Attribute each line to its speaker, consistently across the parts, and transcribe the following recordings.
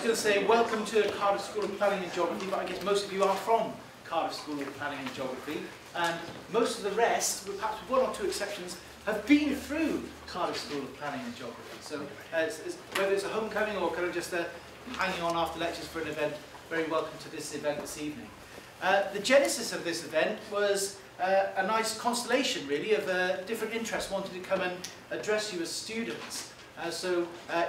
Speaker 1: going to say welcome to Cardiff School of Planning and Geography, but I guess most of you are from Cardiff School of Planning and Geography, and most of the rest, with perhaps one or two exceptions, have been through Cardiff School of Planning and Geography. So whether it's a homecoming or kind of just hanging on after lectures for an event, very welcome to this event this evening. The genesis of this event was a nice constellation, really, of different interests wanting to come and address you as students.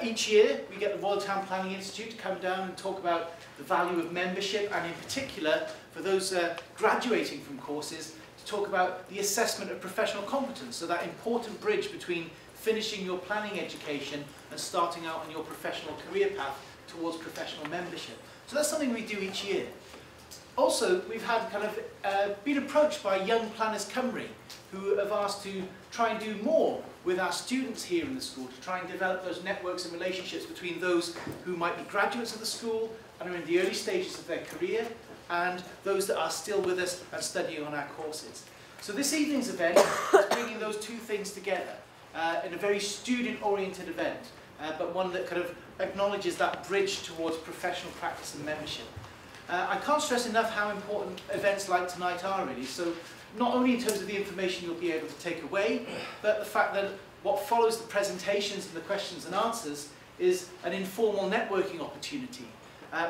Speaker 1: Each year we get the Royal Town Planning Institute to come down and talk about the value of membership, and in particular for those graduating from courses, to talk about the assessment of professional competence, so that important bridge between finishing your planning education and starting out on your professional career path towards professional membership. So that's something we do each year. Also, we've had been approached by Young Planners Cymru, who have asked to try and do more with our students here in the school, to try and develop those networks and relationships between those who might be graduates of the school and are in the early stages of their career, and those that are still with us and studying on our courses. So this evening's event is bringing those two things together in a very student-oriented event, but one that kind of acknowledges that bridge towards professional practice and membership. I can't stress enough how important events like tonight are, really. So not only in terms of the information you'll be able to take away, but the fact that what follows the presentations and the questions and answers is an informal networking opportunity.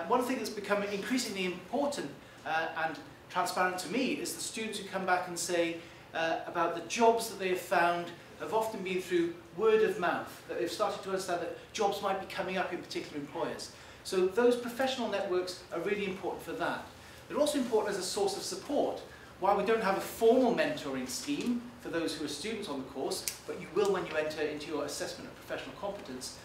Speaker 1: One thing that's become increasingly important and transparent to me is the students who come back and say about the jobs that they have found have often been through word of mouth, that they've started to understand that jobs might be coming up in particular employers. So those professional networks are really important for that. They're also important as a source of support. While we don't have a formal mentoring scheme for those who are students on the course, but you will when you enter into your assessment of professional competence,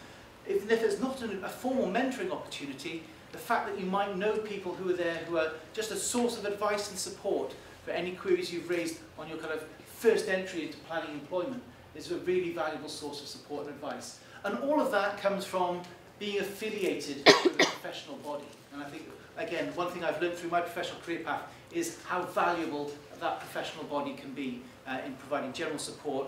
Speaker 1: even if it's not a formal mentoring opportunity, the fact that you might know people who are there who are just a source of advice and support for any queries you've raised on your kind of first entry into planning employment is a really valuable source of support and advice. And all of that comes from being affiliated with a professional body. And I think, again, one thing I've learned through my professional career path is how valuable that professional body can be in providing general support,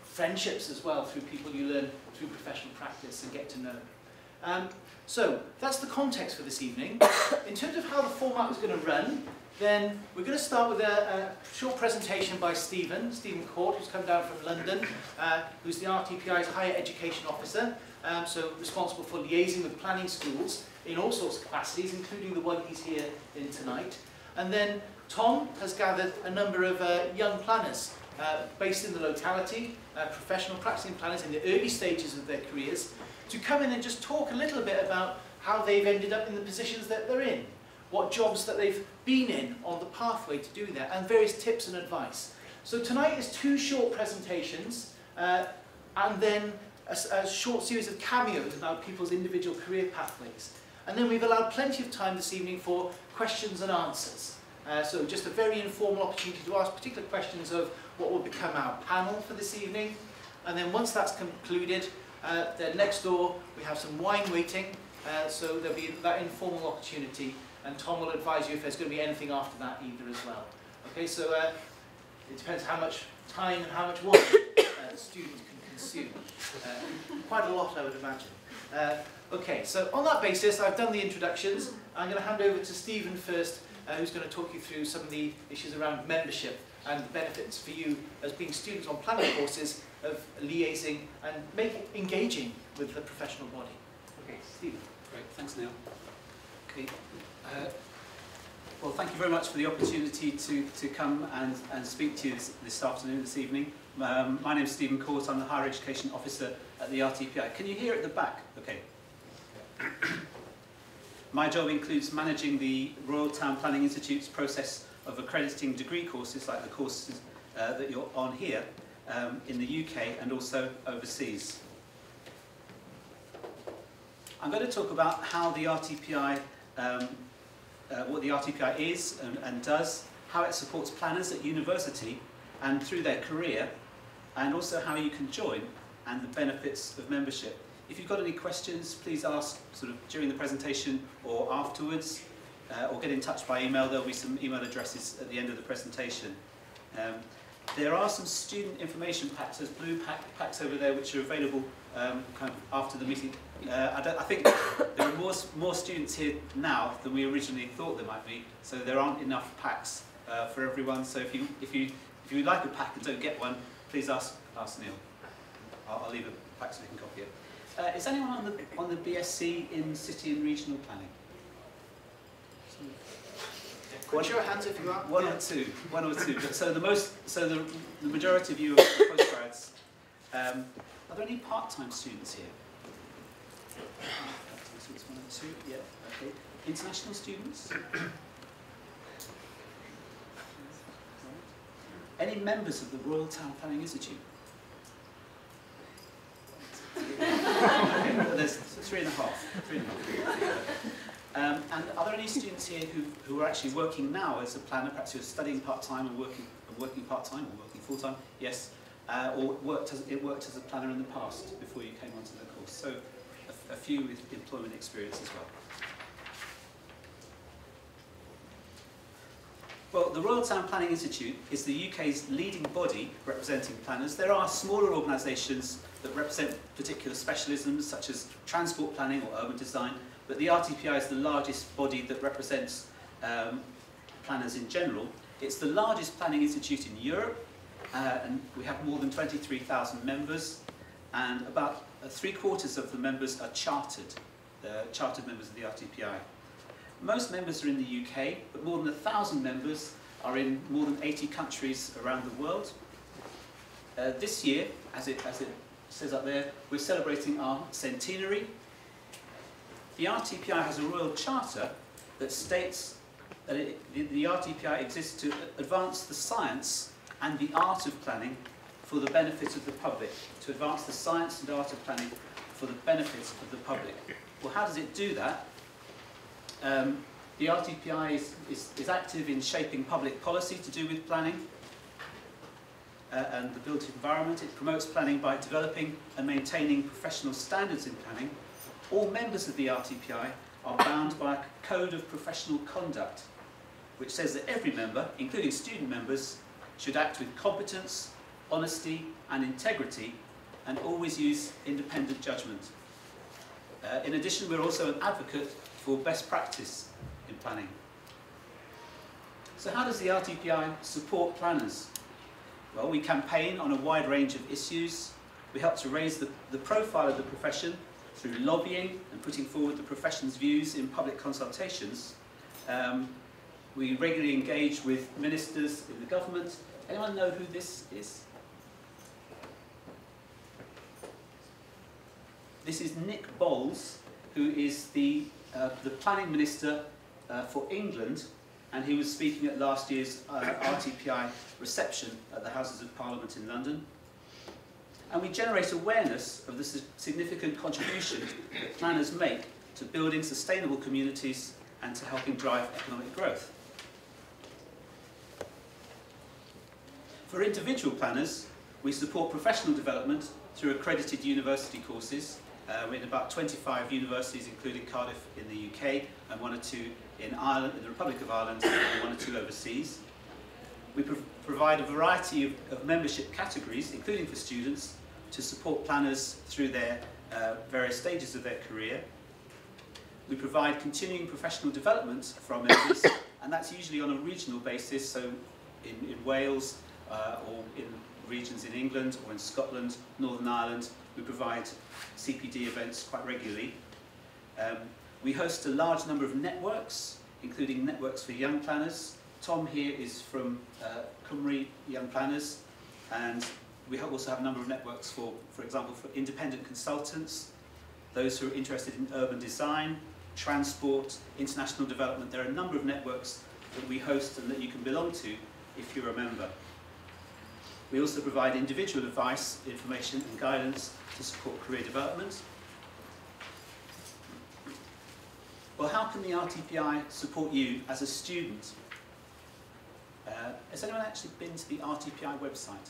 Speaker 1: friendships as well, through people you learn through professional practice and get to know. So that's the context for this evening. In terms of how the format is going to run, then we're going to start with a short presentation by Stephen Court, who's come down from London, who's the RTPI's Higher Education Officer, so responsible for liaising with planning schools in all sorts of capacities, including the one he's here in tonight. And then Tom has gathered a number of young planners based in the locality, professional practicing planners in the early stages of their careers, to come in and just talk a little bit about how they've ended up in the positions that they're in, what jobs that they've been in on the pathway to do that, and various tips and advice. So tonight is two short presentations, and then a short series of cameos about people's individual career pathways. And then we've allowed plenty of time this evening for questions and answers. So just a very informal opportunity to ask particular questions of what will become our panel for this evening. And then once that's concluded, then next door we have some wine waiting, so there'll be that informal opportunity, and Tom will advise you if there's going to be anything after that either as well. Okay, so it depends how much time and how much wine the student can consume. Quite a lot, I would imagine. Okay, so on that basis, I've done the introductions. I'm going to hand over to Stephen first, who's going to talk you through some of the issues around membership and the benefits for you as being students on planning courses of liaising and engaging with the professional body. Okay, Stephen.
Speaker 2: Great, thanks Neil. Okay. Well, thank you very much for the opportunity to come and speak to you this afternoon, this evening. My name is Stephen Court. I'm the Higher Education Officer at the RTPI. Can you hear at the back? Okay. My job includes managing the Royal Town Planning Institute's process of accrediting degree courses, like the courses that you're on here, in the UK and also overseas. I'm going to talk about how the RTPI, what the RTPI is and does, how it supports planners at university and through their career, and also how you can join and the benefits of membership. If you've got any questions, please ask sort of during the presentation or afterwards, or get in touch by email. There'll be some email addresses at the end of the presentation. There are some student information packs, there's blue packs over there which are available kind of after the meeting. I think there are more students here now than we originally thought there might be, so there aren't enough packs for everyone. So if you would like a pack and don't get one, please ask Neil. I'll leave a pack so we can copy it. Is anyone on the BSc in City and Regional Planning?
Speaker 1: Put your hands if you are.
Speaker 2: One or two. But so the majority of you are postgrads. Are there any part-time students here? Part-time students, 1 or 2. Yeah. Okay. International students. Any members of the Royal Town Planning Institute? There's 3.5. And are there any students here who are actually working now as a planner, perhaps who are studying part-time and working part-time or working full-time? Yes. Or worked as a planner in the past before you came onto the course? So a few with employment experience as well. Well, the Royal Town Planning Institute is the UK's leading body representing planners. There are smaller organisations that represent particular specialisms such as transport planning or urban design, but the RTPI is the largest body that represents planners in general. It's the largest planning institute in Europe, and we have more than 23,000 members, and about 3/4 of the members are chartered members of the RTPI. Most members are in the UK, but more than 1,000 members are in more than 80 countries around the world. This year, as it says up there, we're celebrating our centenary. The RTPI has a royal charter that states that the RTPI exists to advance the science and the art of planning for the benefit of the public. To advance the science and art of planning for the benefit of the public. Well, how does it do that? The RTPI is active in shaping public policy to do with planning and the built environment. It promotes planning by developing and maintaining professional standards in planning. All members of the RTPI are bound by a code of professional conduct, which says that every member, including student members, should act with competence, honesty and integrity, and always use independent judgment. In addition, we're also an advocate for best practice in planning. So how does the RTPI support planners? Well, we campaign on a wide range of issues. We help to raise the profile of the profession through lobbying and putting forward the profession's views in public consultations. We regularly engage with ministers in the government. Anyone know who this is? This is Nick Bowles, who is the planning minister for England, and he was speaking at last year's RTPI reception at the Houses of Parliament in London. And we generate awareness of the significant contribution that planners make to building sustainable communities and to helping drive economic growth. For individual planners, we support professional development through accredited university courses. We're in about 25 universities, including Cardiff in the UK, and 1 or 2 in Ireland, in the Republic of Ireland, and 1 or 2 overseas. We provide a variety of membership categories, including for students, to support planners through their various stages of their career. We provide continuing professional development for our members, and that's usually on a regional basis, so in Wales, or in regions in England, or in Scotland, Northern Ireland. We provide CPD events quite regularly. We host a large number of networks, including networks for young planners. Tom here is from Cymru Young Planners, and we also have a number of networks for example, for independent consultants, those who are interested in urban design, transport, international development. There are a number of networks that we host and that you can belong to if you're a member. We also provide individual advice, information and guidance to support career development. Well, how can the RTPI support you as a student? Has anyone actually been to the RTPI website?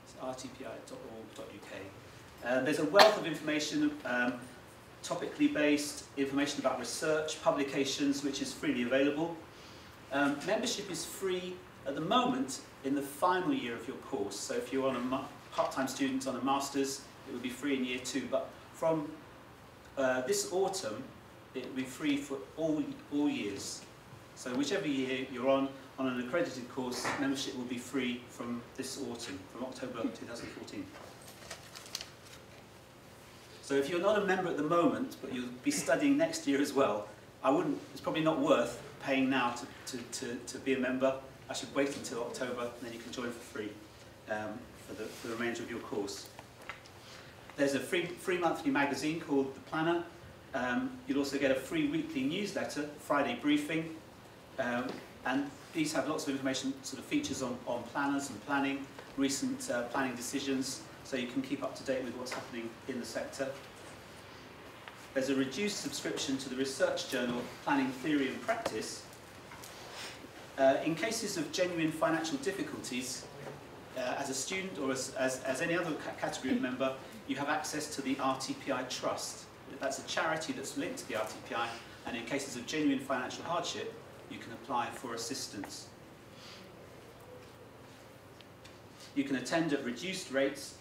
Speaker 2: It's rtpi.org.uk. There's a wealth of information, topically based information about research, publications, which is freely available. Membership is free At the moment, in the final year of your course, so if you're on a part-time student on a master's, it would be free in year 2, but from this autumn, it will be free for all years. So whichever year you're on an accredited course, membership will be free from this autumn, from October 2014. So if you're not a member at the moment, but you'll be studying next year as well, it's probably not worth paying now to be a member. I should wait until October, and then you can join for free for the remainder of your course. There's a free monthly magazine called The Planner. You'll also get a free weekly newsletter, Friday Briefing, and these have lots of information, sort of features on planners and planning, recent planning decisions, so you can keep up to date with what's happening in the sector. There's a reduced subscription to the research journal Planning Theory and Practice. In cases of genuine financial difficulties, as a student or as any other category of member, you have access to the RTPI Trust. That's a charity that's linked to the RTPI, and in cases of genuine financial hardship, you can apply for assistance. You can attend at reduced rates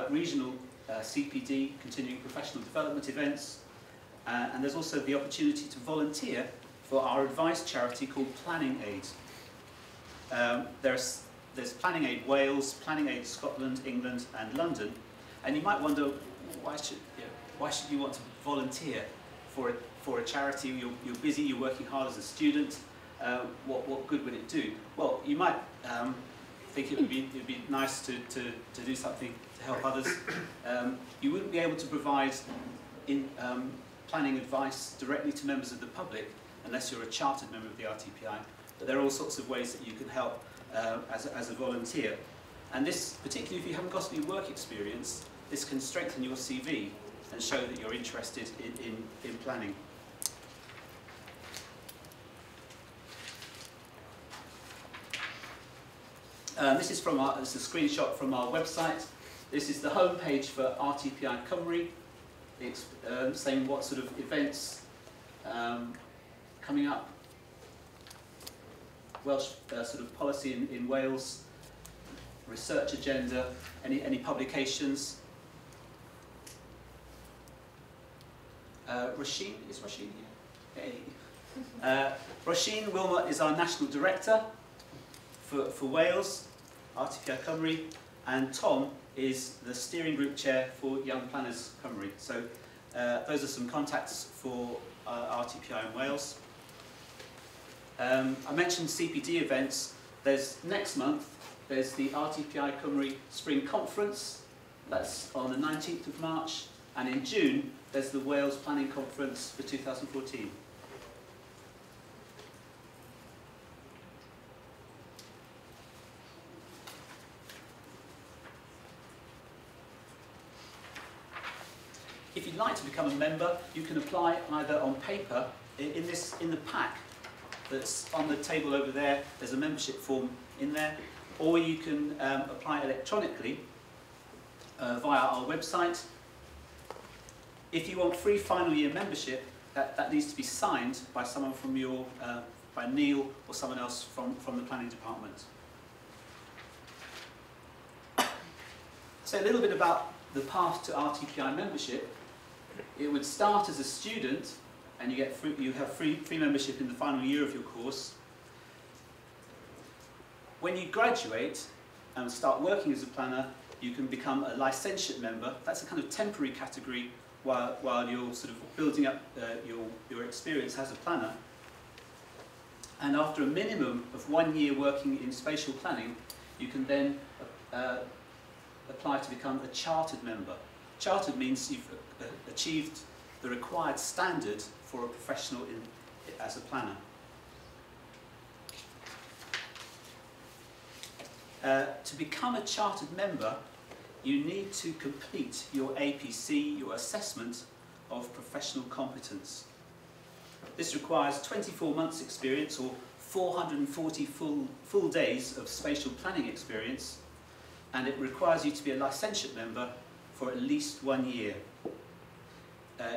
Speaker 2: regional CPD, continuing professional development events, and there's also the opportunity to volunteer for our advice charity called Planning Aid. There's Planning Aid Wales, Planning Aid Scotland, England and London, and you might wonder why should you want to volunteer for a charity? You're busy, you're working hard as a student. What good would it do? Well, you might think it would be nice to do something to help others. You wouldn't be able to provide planning advice directly to members of the public unless you're a chartered member of the RTPI. But there are all sorts of ways that you can help as a volunteer. And this, particularly if you haven't got any work experience, this can strengthen your CV and show that you're interested in planning. This is it's a screenshot from our website. This is the homepage for RTPI Cymru. It's saying what sort of events coming up, Welsh sort of policy in Wales, research agenda, any publications. Roisin, is Roisin here? Hey. Roisin Wilmot is our National Director for Wales, RTPI Cymru, and Tom is the Steering Group Chair for Young Planners Cymru. So those are some contacts for RTPI in Wales. I mentioned CPD events. Next month, there's the RTPI Cymru Spring Conference. That's on the 19th of March. And in June, there's the Wales Planning Conference for 2014. If you'd like to become a member, you can apply either on paper, in the pack that's on the table over there. There's a membership form in there, or you can apply electronically via our website. If you want free final year membership, that needs to be signed by someone from by Neil or someone else from the planning department. So a little bit about the path to RTPI membership. It would start as a student, and you have free membership in the final year of your course. When you graduate and start working as a planner, you can become a licentiate member. That's a kind of temporary category while you're sort of building up your experience as a planner. And after a minimum of 1 year working in spatial planning, you can then apply to become a chartered member. Chartered means you've achieved the required standard for a professional as a planner. To become a chartered member, you need to complete your APC, your assessment of professional competence. This requires 24 months experience or 440 full days of spatial planning experience, and it requires you to be a licentiate member for at least 1 year.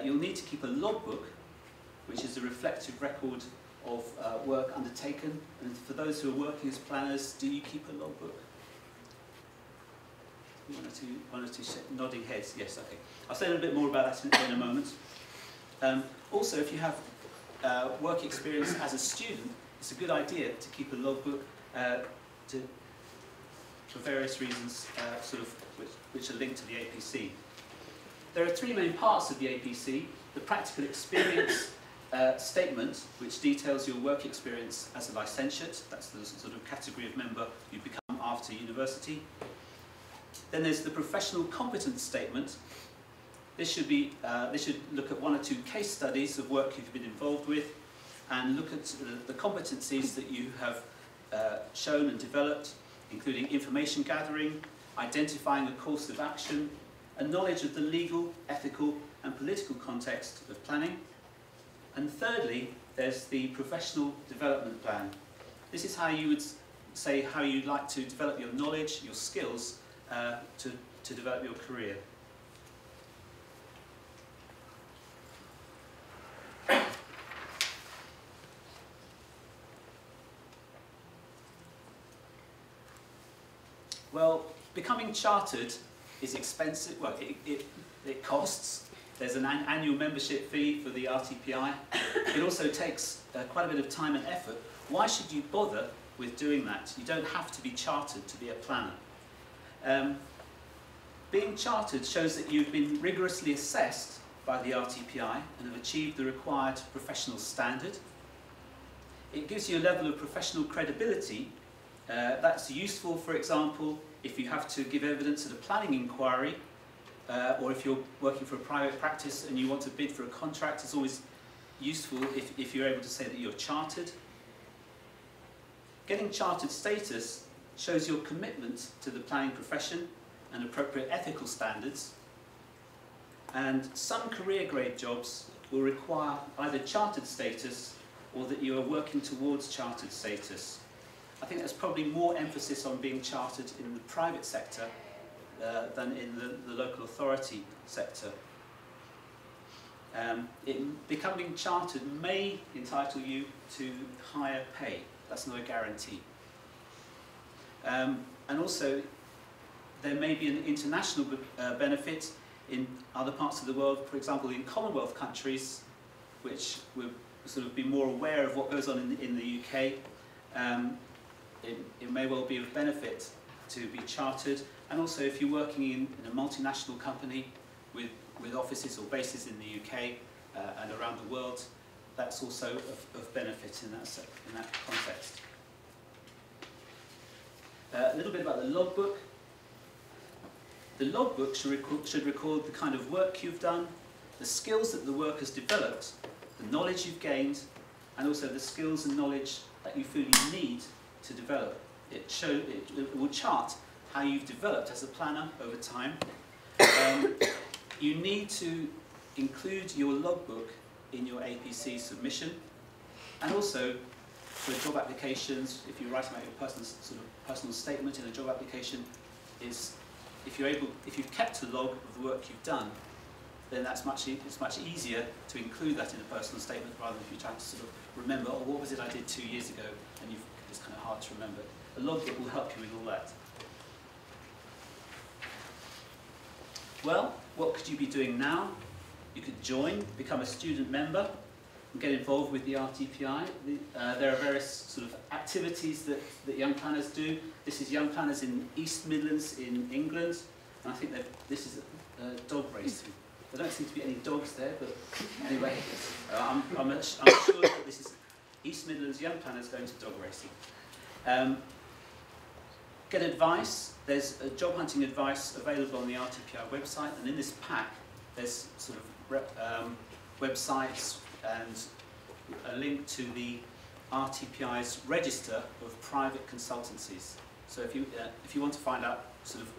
Speaker 2: You'll need to keep a logbook, which is a reflective record of work undertaken. And for those who are working as planners, do you keep a logbook? One or two nodding heads. Yes, okay. I'll say a little bit more about that in a moment. Also, if you have work experience as a student, it's a good idea to keep a logbook for various reasons, which are linked to the APC. There are three main parts of the APC: the practical experience statement, which details your work experience as a licentiate. That's the sort of category of member you become after university. Then there's the professional competence statement. This should look at one or two case studies of work you've been involved with, and look at the competencies that you have shown and developed, including information gathering, identifying a course of action, a knowledge of the legal, ethical and political context of planning. And thirdly, there's the professional development plan. This is how you would say how you'd like to develop your knowledge, your skills, to develop your career. Well, becoming chartered is expensive. Well, it costs. There's an annual membership fee for the RTPI. It also takes quite a bit of time and effort. Why should you bother with doing that? You don't have to be chartered to be a planner. Being chartered shows that you've been rigorously assessed by the RTPI and have achieved the required professional standard. It gives you a level of professional credibility that's useful, for example, if you have to give evidence at a planning inquiry, or if you're working for a private practice and you want to bid for a contract. It's always useful if you're able to say that you're chartered. Getting chartered status shows your commitment to the planning profession and appropriate ethical standards. And some career grade jobs will require either chartered status or that you are working towards chartered status. I think there's probably more emphasis on being chartered in the private sector than in the local authority sector. Becoming chartered may entitle you to higher pay. That's not a guarantee. And also, there may be an international benefit in other parts of the world, for example, in Commonwealth countries, which will sort of be more aware of what goes on in the UK. It may well be of benefit to be chartered, and also if you're working in a multinational company with offices or bases in the UK and around the world, that's also of benefit in that context. A little bit about the logbook. The logbook should record the kind of work you've done, the skills that the work has developed, the knowledge you've gained, and also the skills and knowledge that you feel you need to develop. It will chart how you've developed as a planner over time. You need to include your logbook in your APC submission, and also for job applications, if you're writing about your personal statement in a job application, if you've kept a log of the work you've done, then it's much easier to include that in a personal statement rather than if you're trying to sort of remember, oh, what was it I did 2 years ago, and it's kind of hard to remember. A logbook will help you with all that. Well, what could you be doing now? You could join, become a student member, and get involved with the RTPI. There are various sort of activities that young planners do. This is young planners in East Midlands in England, and I think this is dog racing. There don't seem to be any dogs there, but anyway, I'm sure that this is East Midlands young planners going to dog racing. Get advice. There's job hunting advice available on the RTPI website, and in this pack there's sort of websites and a link to the RTPI's register of private consultancies. So if you want to find out sort of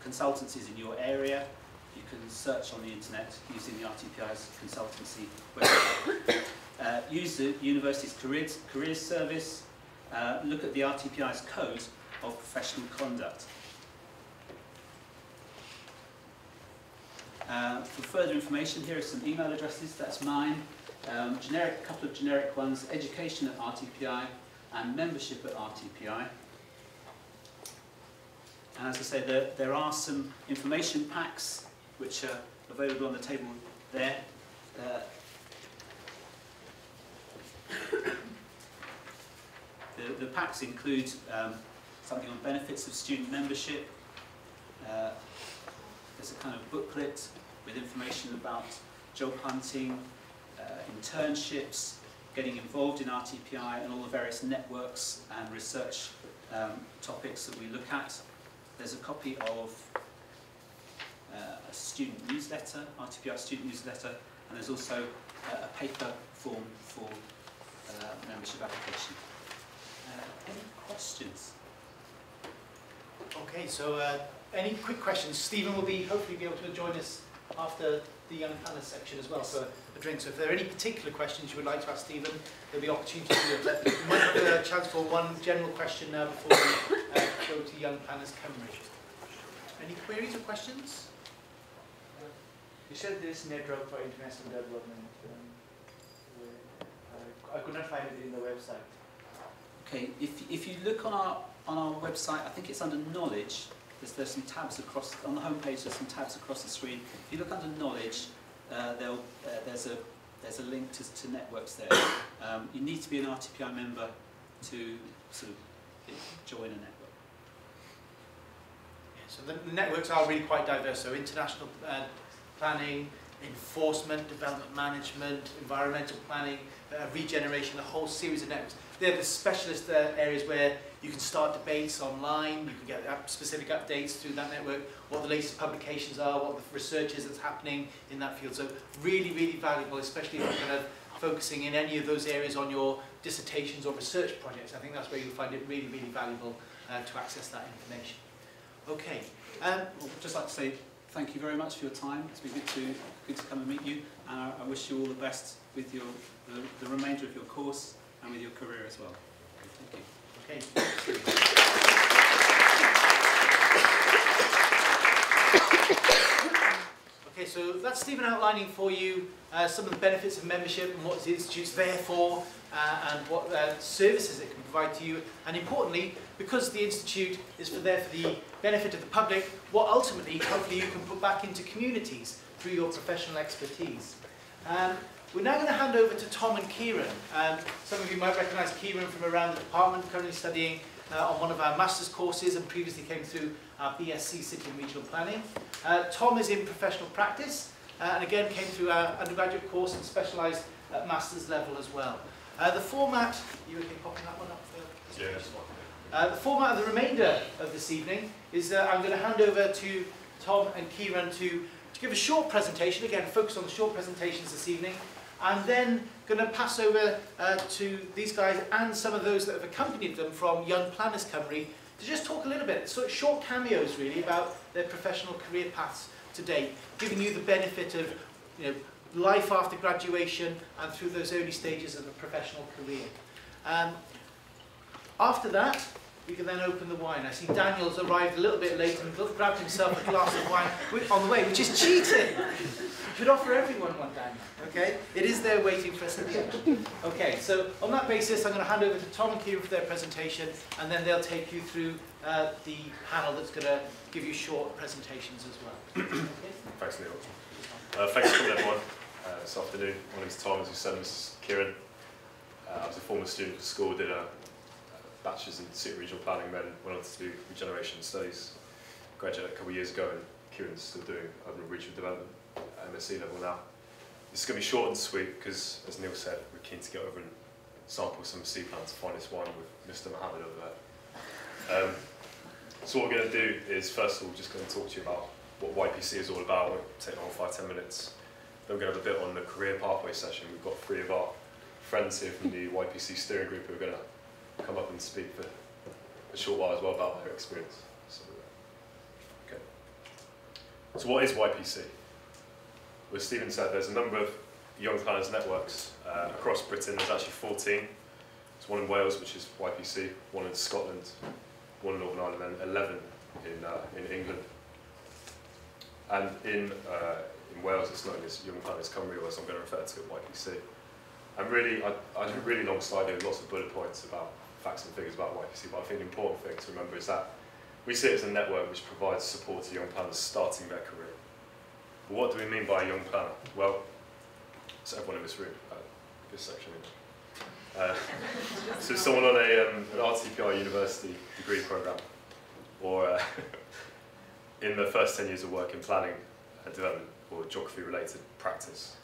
Speaker 2: consultancies in your area, you can search on the internet using the RTPI's consultancy website. Use the university's careers service. Look at the RTPI's code of professional conduct. For further information, here are some email addresses. That's mine. couple of generic ones: education at RTPI and membership at RTPI. And as I say, there are some information packs which are available on the table there. The packs include something on benefits of student membership. There's a kind of booklet with information about job hunting, internships, getting involved in RTPI and all the various networks and research topics that we look at. There's a copy of a student newsletter, RTPI student newsletter, and there's also a paper form for membership application. Any questions?
Speaker 1: Okay, so any quick questions? Stephen will hopefully be able to join us after the Young Planners section as well for a drink. So if there are any particular questions you would like to ask Stephen, there'll be opportunity to do it. We might have a chance for one general question now before we go to Young Planners Cambridge. Any queries or questions?
Speaker 3: You said this network for international development. I could not find it in the website.
Speaker 2: Okay, if you look on our website, I think it's under knowledge. There's some tabs across on the homepage. There's some tabs across the screen. If you look under knowledge, there's a link to networks there. You need to be an RTPI member to sort of join a network.
Speaker 1: Yeah, so the networks are really quite diverse. So international planning, enforcement, development management, environmental planning, regeneration, a whole series of networks. They're the specialist areas where you can start debates online, you can get specific updates through that network, what the latest publications are, what the research is that's happening in that field. So really, really valuable, especially if you're kind of focusing in any of those areas on your dissertations or research projects. I think that's where you'll find it really, really valuable to access that information. Okay.
Speaker 2: I'd just like to say thank you very much for your time. It's been good to come and meet you, and I wish you all the best with the remainder of your course and with your career as well. Thank you.
Speaker 1: Okay. Okay, so that's Stephen outlining for you some of the benefits of membership and what the Institute's there for and what services it can provide to you. And importantly, because the Institute is there for the benefit of the public, what ultimately, hopefully, you can put back into communities through your professional expertise. We're now going to hand over to Tom and Kieran. Some of you might recognise Kieran from around the department, currently studying on one of our master's courses and previously came through our BSc City and Regional Planning. Tom is in professional practice and again came through our undergraduate course and specialised at master's level as well. The format, you okay popping that one up for this?
Speaker 4: Yeah.
Speaker 1: The format of the remainder of this evening is I'm going to hand over to Tom and Kieran to give a short presentation, again focus on the short presentations this evening, and then going to pass over to these guys and some of those that have accompanied them from Young Planners Cymru to just talk a little bit, sort of short cameos really, about their professional career paths to date, giving you the benefit of life after graduation and through those early stages of a professional career. After that, we can then open the wine. I see Daniel's arrived a little bit late and grabbed himself a glass of wine on the way, which is cheating. You should offer everyone one, Daniel. Okay? It is there waiting for us at the end. Okay, so on that basis, I'm going to hand over to Tom and Kieran for their presentation, and then they'll take you through the panel that's going to give you short presentations as well. Okay?
Speaker 4: Thanks, Neil. Thanks for coming, everyone, this afternoon. My name's Tom, as you said, this is Kieran. I was a former student at school, did a bachelor's in city regional planning, then went on to do regeneration studies. Graduated a couple of years ago, and Kieran's still doing urban and regional development at MSc level now. This is going to be short and sweet because, as Neil said, we're keen to get over and sample some of C-Plan's finest wine with Mr. Mohammed over there. So what we're going to do is, first of all, just going to talk to you about what YPC is all about. We'll take the whole 5-10 minutes. Then we're going to have a bit on the career pathway session. We've got 3 of our friends here from the YPC steering group who are going to come up and speak for a short while as well about their experience. So, okay. So what is YPC? Well, as Stephen said, there's a number of Young Planners networks across Britain. There's actually 14. There's one in Wales, which is YPC, one in Scotland, one in Northern Ireland, and 11 in England. And in Wales, it's known as Young Planners Cymru, or as I'm going to refer to it, YPC. And really, I did a really long slide with lots of bullet points about facts and figures about YPC, but I think the important thing to remember is that we see it as a network which provides support to young planners starting their career. But what do we mean by a young planner? Well, it's everyone in this room, this section. So someone on an RTPI university degree programme, or in the first 10 years of work in planning, development, or geography related practice.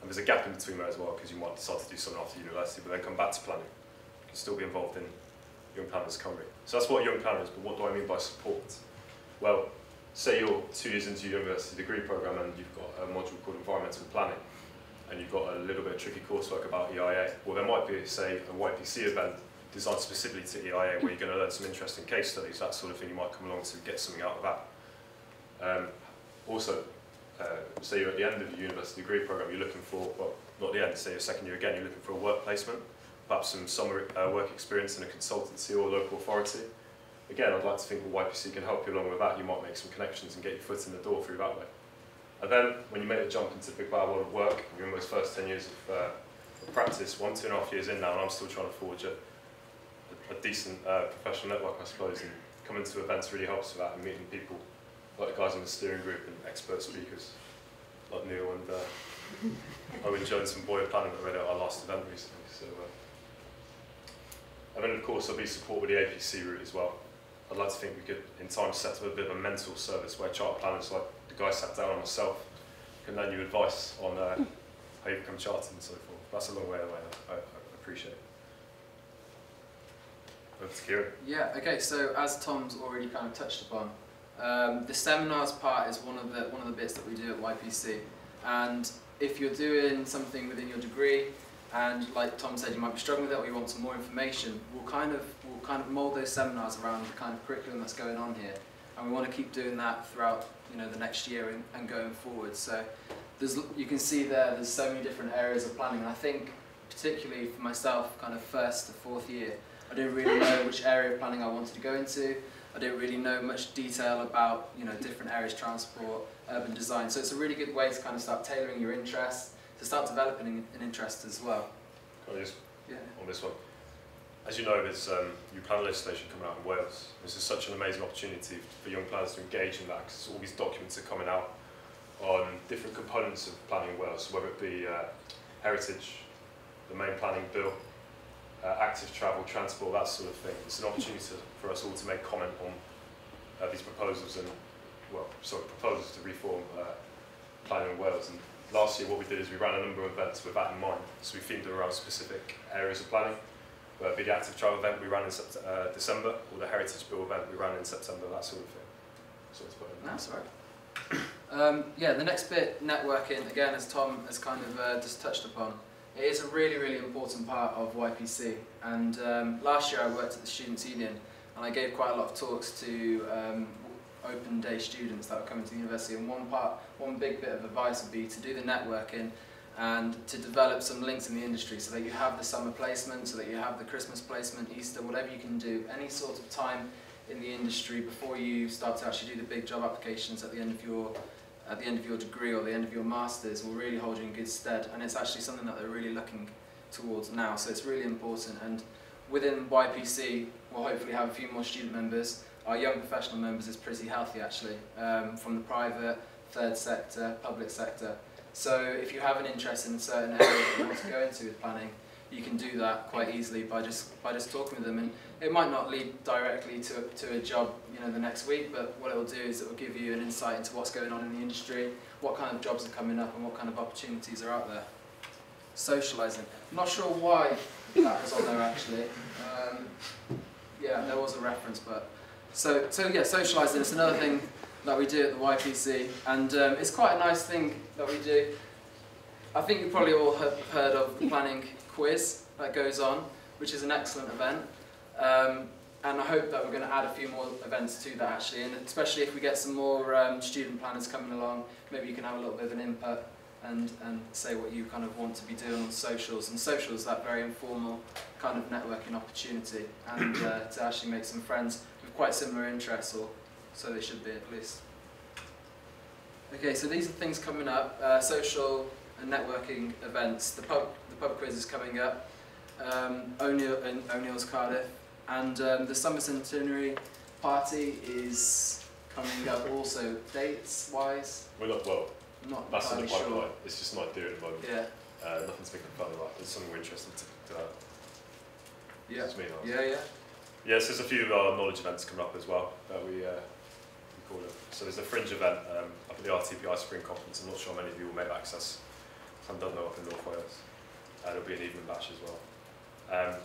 Speaker 4: And there's a gap in between there as well, because you might decide to do something after university, but then come back to planning. You can still be involved in young planners' career. So that's what a young planner is, but what do I mean by support? Well, say you're 2 years into your university degree programme and you've got a module called environmental planning, and you've got a little bit of tricky coursework about EIA. Well, there might be, say, a YPC event designed specifically to EIA where you're going to learn some interesting case studies, that sort of thing. You might come along to get something out of that. Also, say you're at the end of your university degree programme, you're looking for, well, not the end, say your second year again, you're looking for a work placement, perhaps some summer work experience in a consultancy or local authority. Again, I'd like to think that YPC can help you along with that. You might make some connections and get your foot in the door through that way. And then, when you make the jump into the big bad world of work, you're in those first 10 years of practice, 2.5 years in now, and I'm still trying to forge a decent professional network, I suppose, and coming to events really helps with that, and meeting people like the guys in the steering group and expert speakers like Neil and Owen Jones from Boyer Planning that read at our last event recently. So, and then of course there'll be support with the APC route as well. I'd like to think we could in time set up a bit of a mental service where chartered planners like the guy sat down on myself can lend you advice on how you become chartered and so forth. That's a long way away, I appreciate it. Over to Kieran.
Speaker 5: Yeah, okay, so as Tom's already kind of touched upon, the seminars part is one of the bits that we do at YPC, and if you're doing something within your degree and like Tom said you might be struggling with it or you want some more information, we'll kind of mould those seminars around the kind of curriculum that's going on here, and we want to keep doing that throughout the next year and going forward. So you can see there's so many different areas of planning, and I think particularly for myself, kind of first to fourth year, I didn't really know which area of planning I wanted to go into. I didn't really know much detail about different areas, transport, urban design. So it's a really good way to kind of start tailoring your interests, to start developing an interest as well.
Speaker 4: Can I just, on this one? As you know, there's new plan legislation coming out in Wales. This is such an amazing opportunity for young planners to engage in that, because all these documents are coming out on different components of planning in Wales, whether it be heritage, the main planning bill, active travel, transport, that sort of thing. It's an opportunity for us all to make comment on these proposals and, proposals to reform planning in Wales. And last year what we did is we ran a number of events with that in mind. So we themed them around specific areas of planning. Whether it be the active travel event we ran in December, or the heritage bill event we ran in September, that sort of thing. So
Speaker 5: that's right. Yeah, the next bit, networking, again, as Tom has kind of just touched upon. It is a really, really important part of YPC, and last year I worked at the Students' Union and I gave quite a lot of talks to open day students that were coming to the university, and one big bit of advice would be to do the networking and to develop some links in the industry so that you have the summer placement, so that you have the Christmas placement, Easter, whatever you can do, any sort of time in the industry before you start to actually do the big job applications at the end of your degree or the end of your masters will really hold you in good stead, and it's actually something that they're really looking towards now, so it's really important. And within YPC we'll hopefully have a few more student members. Our young professional members is pretty healthy actually, from the private, third sector, public sector. So if you have an interest in a certain area that you want to go into with planning, you can do that quite easily by just talking with them, and it might not lead directly to a job the next week, but what it will do is it will give you an insight into what's going on in the industry, what kind of jobs are coming up and what kind of opportunities are out there. Socialising. I'm not sure why that was on there actually. Yeah, there was a reference, but so yeah, socialising is another thing that we do at the YPC, and it's quite a nice thing that we do. I think you probably all have heard of the planning quiz that goes on, which is an excellent event, and I hope that we're going to add a few more events to that actually, and especially if we get some more student planners coming along, maybe you can have a little bit of an input and say what you kind of want to be doing on socials, and socials that very informal kind of networking opportunity, and to actually make some friends with quite similar interests, or so they should be at least. Okay, so these are things coming up, social and networking events. The pub quiz is coming up, O'Neill's Cardiff, and the summer centenary party is coming up also, dates-wise.
Speaker 4: We're not, well,
Speaker 5: Not
Speaker 4: that's in the
Speaker 5: entirely
Speaker 4: pipeline.
Speaker 5: sure.
Speaker 4: It's just not doing at the moment.
Speaker 5: Yeah,
Speaker 4: Nothing's been confirmed about it. It's something we're interested to
Speaker 5: yeah,
Speaker 4: It's me now.
Speaker 5: yeah.
Speaker 4: Yes, there's a few of our knowledge events coming up as well that we call it. So there's a fringe event up at the RTPI Spring Conference. I'm not sure how many of you will make access. I haven't done that up in North Wales. There'll be an evening batch as well.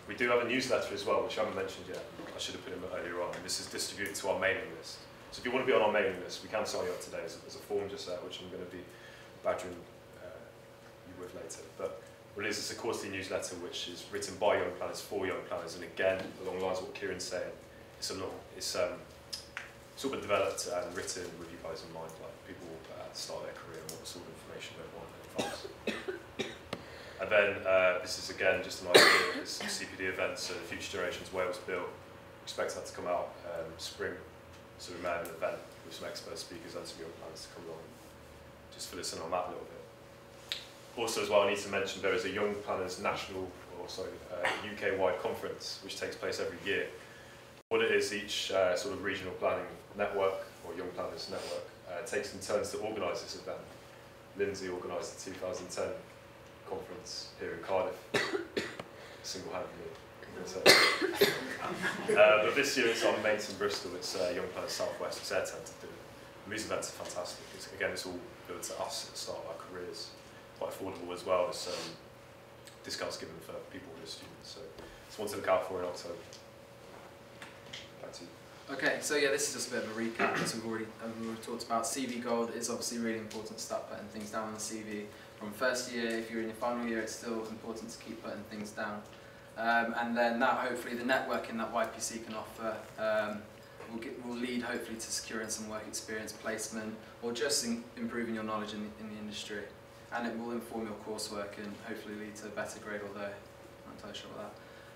Speaker 4: We do have a newsletter as well, which I haven't mentioned yet. I should have put it earlier on. And this is distributed to our mailing list. So if you want to be on our mailing list, we can sign you up today. There's a form just there, which I'm going to be badgering you with later. But what it is, it's a quarterly newsletter which is written by young planners for young planners, and again, along the lines of what Kieran's saying, it's all been developed and written with you guys in mind, like people start their career and what sort of information they want in advance. And then this is again just an idea. There's some CPD events, so the Future Generations Wales Bill. Expect that to come out spring, so we may have an event with some expert speakers and some young planners to come along, just fill us in on that a little bit. Also as well, I need to mention there is a Young Planners UK-wide conference which takes place every year. What it is, each sort of regional planning network or Young Planners network takes in turns to organise this event. Lindsay organised the 2010 conference here in Cardiff, single-handedly. But this year it's our mates in Bristol, it's Young Planners Southwest, it's their turn to do it. And these events are fantastic. Again, it's all built to us at the start of our careers. Quite affordable as well. There's discounts given for people who are students. So it's one to look out for in October. Back to you.
Speaker 5: Okay, so yeah, this is just a bit of a recap, as we've already talked about. CV Gold is obviously really important to start putting things down on the CV. From first year, if you're in your final year, it's still important to keep putting things down. And then that, hopefully, the networking that YPC can offer will lead, hopefully, to securing some work experience, placement, or just improving your knowledge in the industry. And it will inform your coursework and hopefully lead to a better grade, although I'm not entirely sure about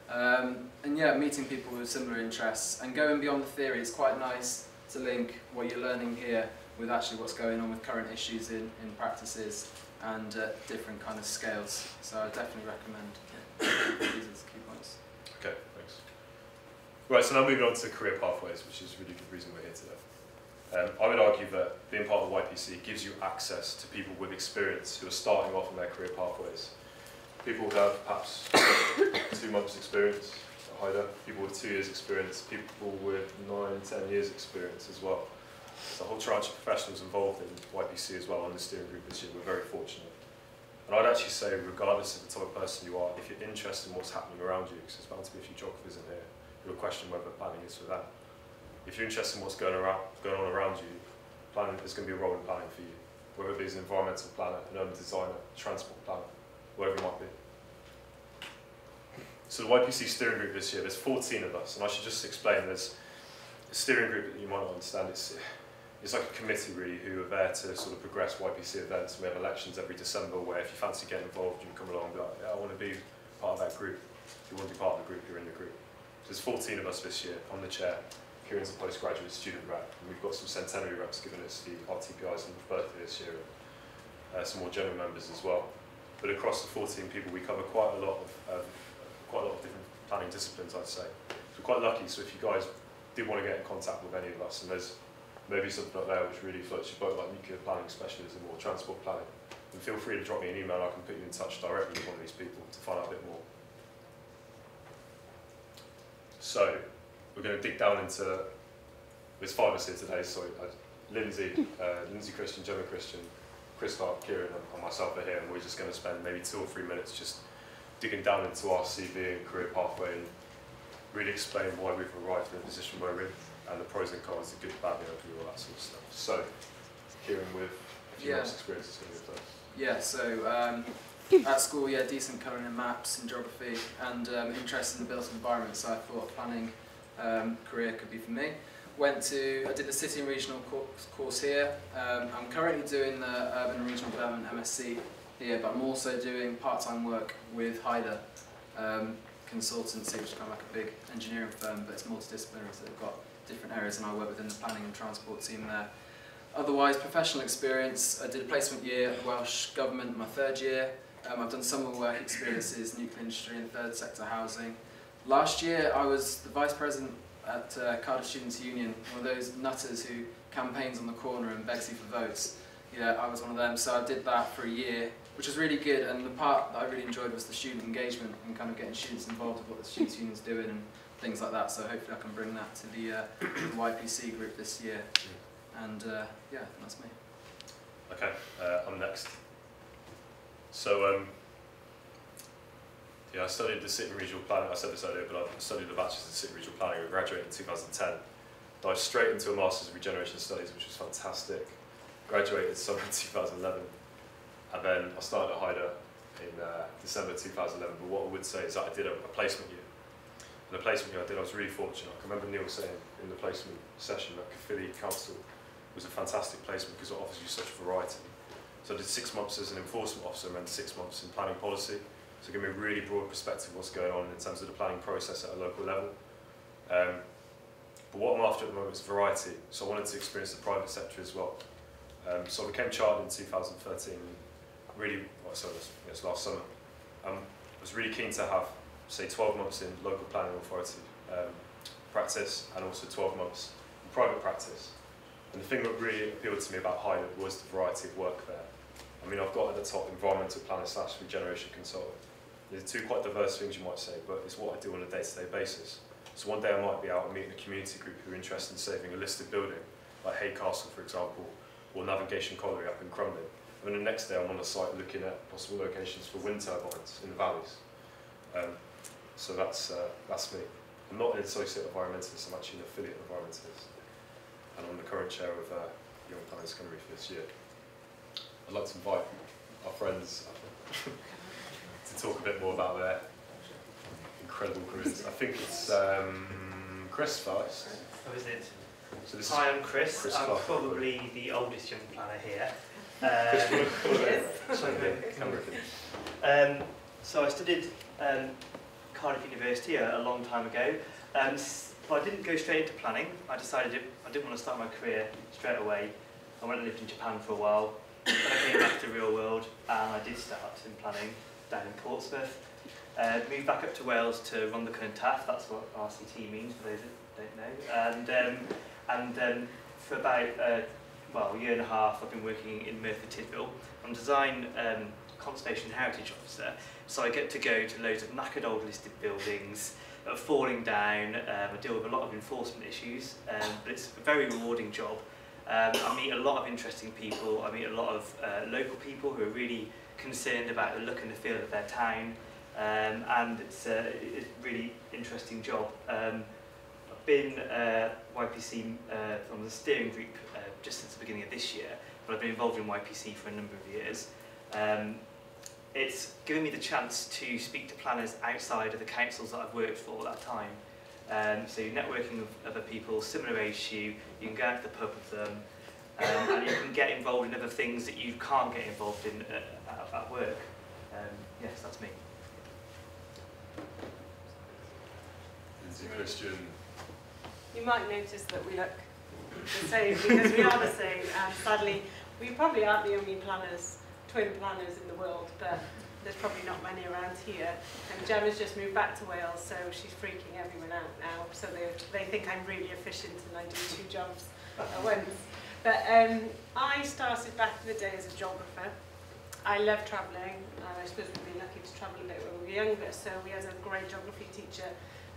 Speaker 5: that. And yeah, meeting people with similar interests and going beyond the theory. It's quite nice to link what you're learning here with actually what's going on with current issues in practices and different kind of scales. So I definitely recommend these as key points.
Speaker 4: Okay, thanks. Right, so now moving on to career pathways, which is really the reason we're here today. I would argue that being part of the YPC gives you access to people with experience who are starting off on their career pathways. People who have perhaps 2 months experience at HIDA, people with 2 years experience, people with 9-10 years experience as well. There's a whole tranche of professionals involved in YPC as well on the steering group this year. We're very fortunate. And I'd actually say, regardless of the type of person you are, if you're interested in what's happening around you, because there's bound to be a few geographers in here who will question whether planning is for them. If you're interested in what's going on around you, planning is going to be a role in planning for you, whether it be as an environmental planner, an urban designer, transport planner, whatever it might be. So the YPC steering group this year, there's 14 of us, and I should just explain, there's a steering group that you might not understand, it's like a committee really who are there to sort of progress YPC events. We have elections every December where if you fancy getting involved, you can come along and be like, yeah, I want to be part of that group. If you want to be part of the group, you're in the group. So there's 14 of us this year. I'm the chair. Kieran's a postgraduate student rep, and we've got some centenary reps giving us the RTPI's birthday this year, and some more general members as well. But across the 14 people, we cover quite a lot of different planning disciplines, I'd say. So we're quite lucky. So if you guys do want to get in contact with any of us, and there's maybe something up there which really floats your boat, like nuclear planning specialism or transport planning, then feel free to drop me an email. I can put you in touch directly with one of these people to find out a bit more. So we're going to dig down into, there's 5 of us here today, so Lindsay Christian, Gemma Christian, Chris Clark, Kieran and myself are here, and we're just going to spend maybe 2 or 3 minutes just digging down into our CV and career pathway and really explain why we've arrived in the position we're in and the pros and cons, the good, bad, the ugly, all that sort of stuff. So, Kieran with a few months experience is going to be first.
Speaker 5: Yeah, so at school, yeah, decent colouring in maps and geography and interest in the built environment, so I thought a planning career could be for me. I did the City and Regional course here. I'm currently doing the Urban and Regional Development MSc here, but I'm also doing part-time work with HIDA Consultancy, which is kind of like a big engineering firm, but it's multidisciplinary, so they've got different areas, and I work within the planning and transport team there. Otherwise, professional experience, I did a placement year at Welsh Government, my 3rd year, I've done summer work experiences, nuclear industry and third sector housing. Last year I was the Vice President at Cardiff Students' Union, one of those nutters who campaigns on the corner and begs you for votes. Yeah, I was one of them, so I did that for a year, which was really good, and the part that I really enjoyed was the student engagement and kind of getting students involved with what the Students' Union's doing and things like that, so hopefully I can bring that to the YPC group this year. And yeah, that's me.
Speaker 4: Okay, I'm next. So, yeah, I studied the City and Regional Planning. I said this earlier, but I studied the Bachelor's in City and Regional Planning. I graduated in 2010. Dived straight into a Master's in Regeneration Studies, which was fantastic. Graduated summer 2011, and then I started at Hyder in December 2011. But what I would say is that I did a placement year. And the placement year I did, I was really fortunate. I can remember Neil saying in the placement session that Caerphilly Council was a fantastic placement because it offers you such variety. So I did 6 months as an enforcement officer and then 6 months in planning policy. So it gave me a really broad perspective of what's going on in terms of the planning process at a local level. But what I'm after at the moment is variety. So I wanted to experience the private sector as well. So I became chartered in 2013. Really, well, so it was last summer. I was really keen to have, say, 12 months in local planning authority practice and also 12 months in private practice. And the thing that really appealed to me about Hyder was the variety of work there. I mean, I've got at the top environmental planner / regeneration consultant. They're two quite diverse things, you might say, but it's what I do on a day-to-day basis. So one day I might be out and meeting a community group who are interested in saving a listed building, like Hay Castle, for example, or Navigation Colliery up in Crumlin. And then the next day I'm on the site looking at possible locations for wind turbines in the valleys. So that's me. I'm not an associate environmentalist, I'm actually an affiliate environmentalist. And I'm the current chair of Young Planners Cymru for this year. I'd like to invite our friends to talk a bit more about their incredible careers. I think it's Chris first.
Speaker 6: Oh, is it?
Speaker 4: So this
Speaker 6: Hi, I'm Chris.
Speaker 4: Chris
Speaker 6: I'm
Speaker 4: Clark.
Speaker 6: probably the oldest young planner here. So I studied Cardiff University a long time ago. But I didn't go straight into planning. I decided I didn't want to start my career straight away. I went and lived in Japan for a while. Then I came back to the real world and I did start in planning down in Portsmouth. Moved back up to Wales to Rhondda Cynon Taf, that's what RCT means for those that don't know. And for about a year and a half I've been working in Merthyr Tydfil. I'm design conservation heritage officer, so I get to go to loads of knackered old listed buildings that are falling down. I deal with a lot of enforcement issues, but it's a very rewarding job. I meet a lot of interesting people. I meet a lot of local people who are really concerned about the look and the feel of their town, and it's a really interesting job. I've been YPC on the steering group just since the beginning of this year, but I've been involved in YPC for a number of years. It's given me the chance to speak to planners outside of the councils that I've worked for that time. So you're networking with other people, similar age to you, you can go out to the pub with them, and you can get involved in other things that you can't get involved in at work. Yes, that's me.
Speaker 4: Lindsay, Christian.
Speaker 7: You might notice that we look the same because we are the same, and sadly we probably aren't the only twin planners in the world, but there's probably not many around here. And Gemma's just moved back to Wales, so she's freaking everyone out now, so they think I'm really efficient and I do 2 jobs at once. But I started back in the day as a geographer. I love travelling, and I suppose we've been lucky to travel a bit when we were younger, so we had a great geography teacher,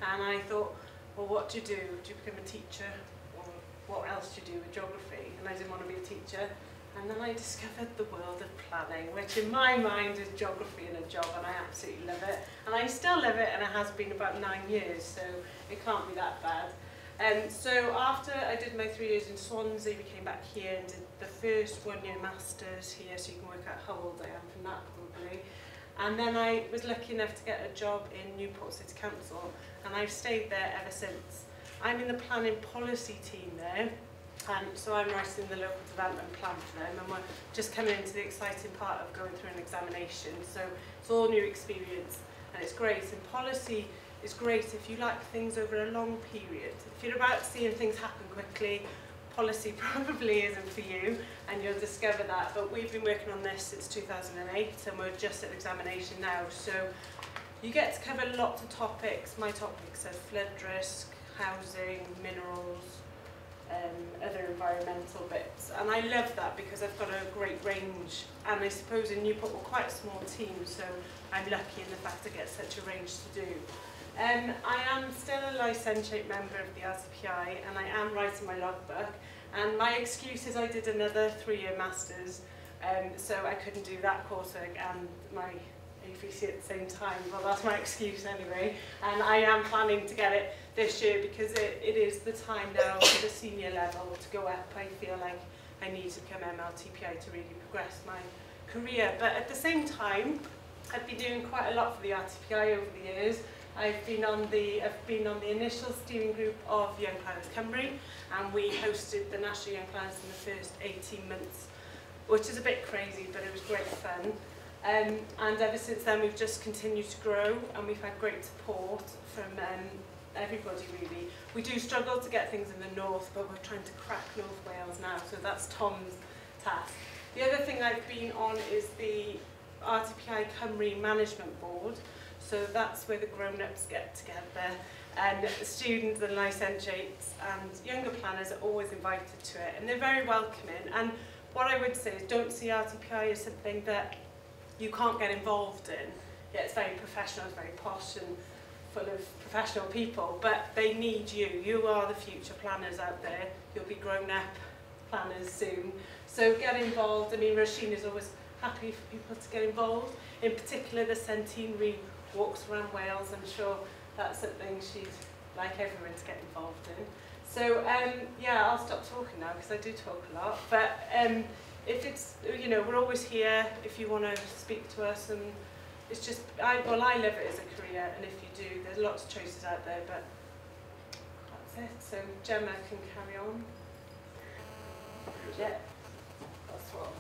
Speaker 7: and I thought, well, what do you do? Do you become a teacher? Or what else do you do with geography? And I didn't want to be a teacher. And then I discovered the world of planning, which in my mind is geography and a job, and I absolutely love it. And I still love it, and it has been about 9 years, so it can't be that bad. So after I did my 3 years in Swansea, we came back here and did the first 1-year masters here, so you can work out how old I am from that probably. And then I was lucky enough to get a job in Newport City Council, and I've stayed there ever since. I'm in the planning policy team there, and so I'm writing the local development plan for them, and we're just coming into the exciting part of going through an examination. So it's all new experience, and it's great. And policy is great if you like things over a long period. If you're about seeing things happen quickly, policy probably isn't for you, and you'll discover that, but we've been working on this since 2008 and we're just at examination now, so you get to cover lots of topics. My topics are flood risk, housing, minerals, other environmental bits, and I love that because I've got a great range, and I suppose in Newport we're quite a small team, so I'm lucky in the fact I get such a range to do. I am still a licentiate member of the RTPI, and I am writing my logbook, and my excuse is I did another 3-year masters, so I couldn't do that coursework and my AVC at the same time. Well, that's my excuse anyway, and I am planning to get it this year because it is the time now for the senior level to go up. I feel like I need to become MLTPI to really progress my career, but at the same time I've been doing quite a lot for the RTPI over the years. I've been on the initial steering group of Young Planners Cymru, and we hosted the National Young Planners in the first 18 months, which is a bit crazy, but it was great fun. And ever since then we've just continued to grow, and we've had great support from everybody really. We do struggle to get things in the north, but we're trying to crack North Wales now, so that's Tom's task. The other thing I've been on is the RTPI Cymru Management Board, so that's where the grown-ups get together, and students and licentiates and younger planners are always invited to it, and they're very welcoming. And what I would say is don't see RTPI as something that you can't get involved in. Yeah, it's very professional, it's very posh and full of professional people, but they need you. You are the future planners out there. You'll be grown-up planners soon. So get involved. I mean, Roisin is always happy for people to get involved. In particular, the centenary walks around Wales. I'm sure that's something she'd like everyone to get involved in. So, yeah, I'll stop talking now because I do talk a lot. But if it's, you know, we're always here if you want to speak to us, and it's just, I love it as a career, and if you do, there's lots of choices out there, but that's it. So Gemma can carry on. Yeah, that's what.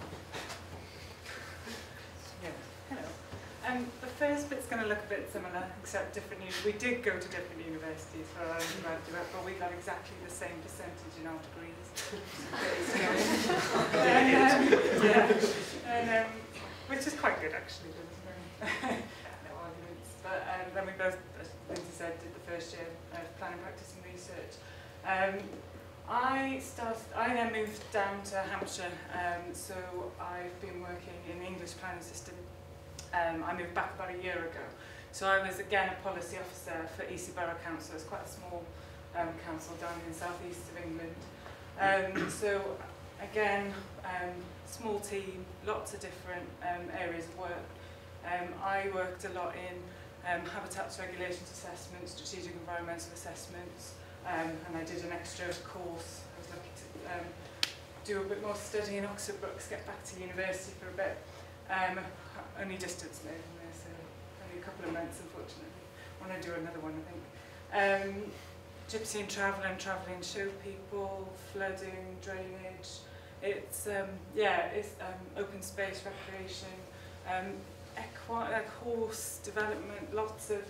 Speaker 8: Yeah, hello. The first bit's going to look a bit similar, except different. We did go to different universities for our undergraduate, but we got exactly the same percentage in our degrees. Which is quite good actually. No arguments. But then we both, as Lindsay said, did the first year of planning, practice and research. I then moved down to Hampshire, so I've been working in the English planning system. I moved back about a year ago. So I was again a policy officer for Eastleigh Borough Council. It's quite a small council down in the southeast of England. So again, small team, lots of different areas of work. I worked a lot in habitats regulations assessments, strategic environmental assessments, and I did an extra course. I was lucky to do a bit more study in Oxford Brookes, get back to university for a bit. Only distance now from there, so only a couple of months, unfortunately. Want to do another one, I think. Gypsy and travelling, show people, flooding, drainage. It's open space, recreation, horse development, lots of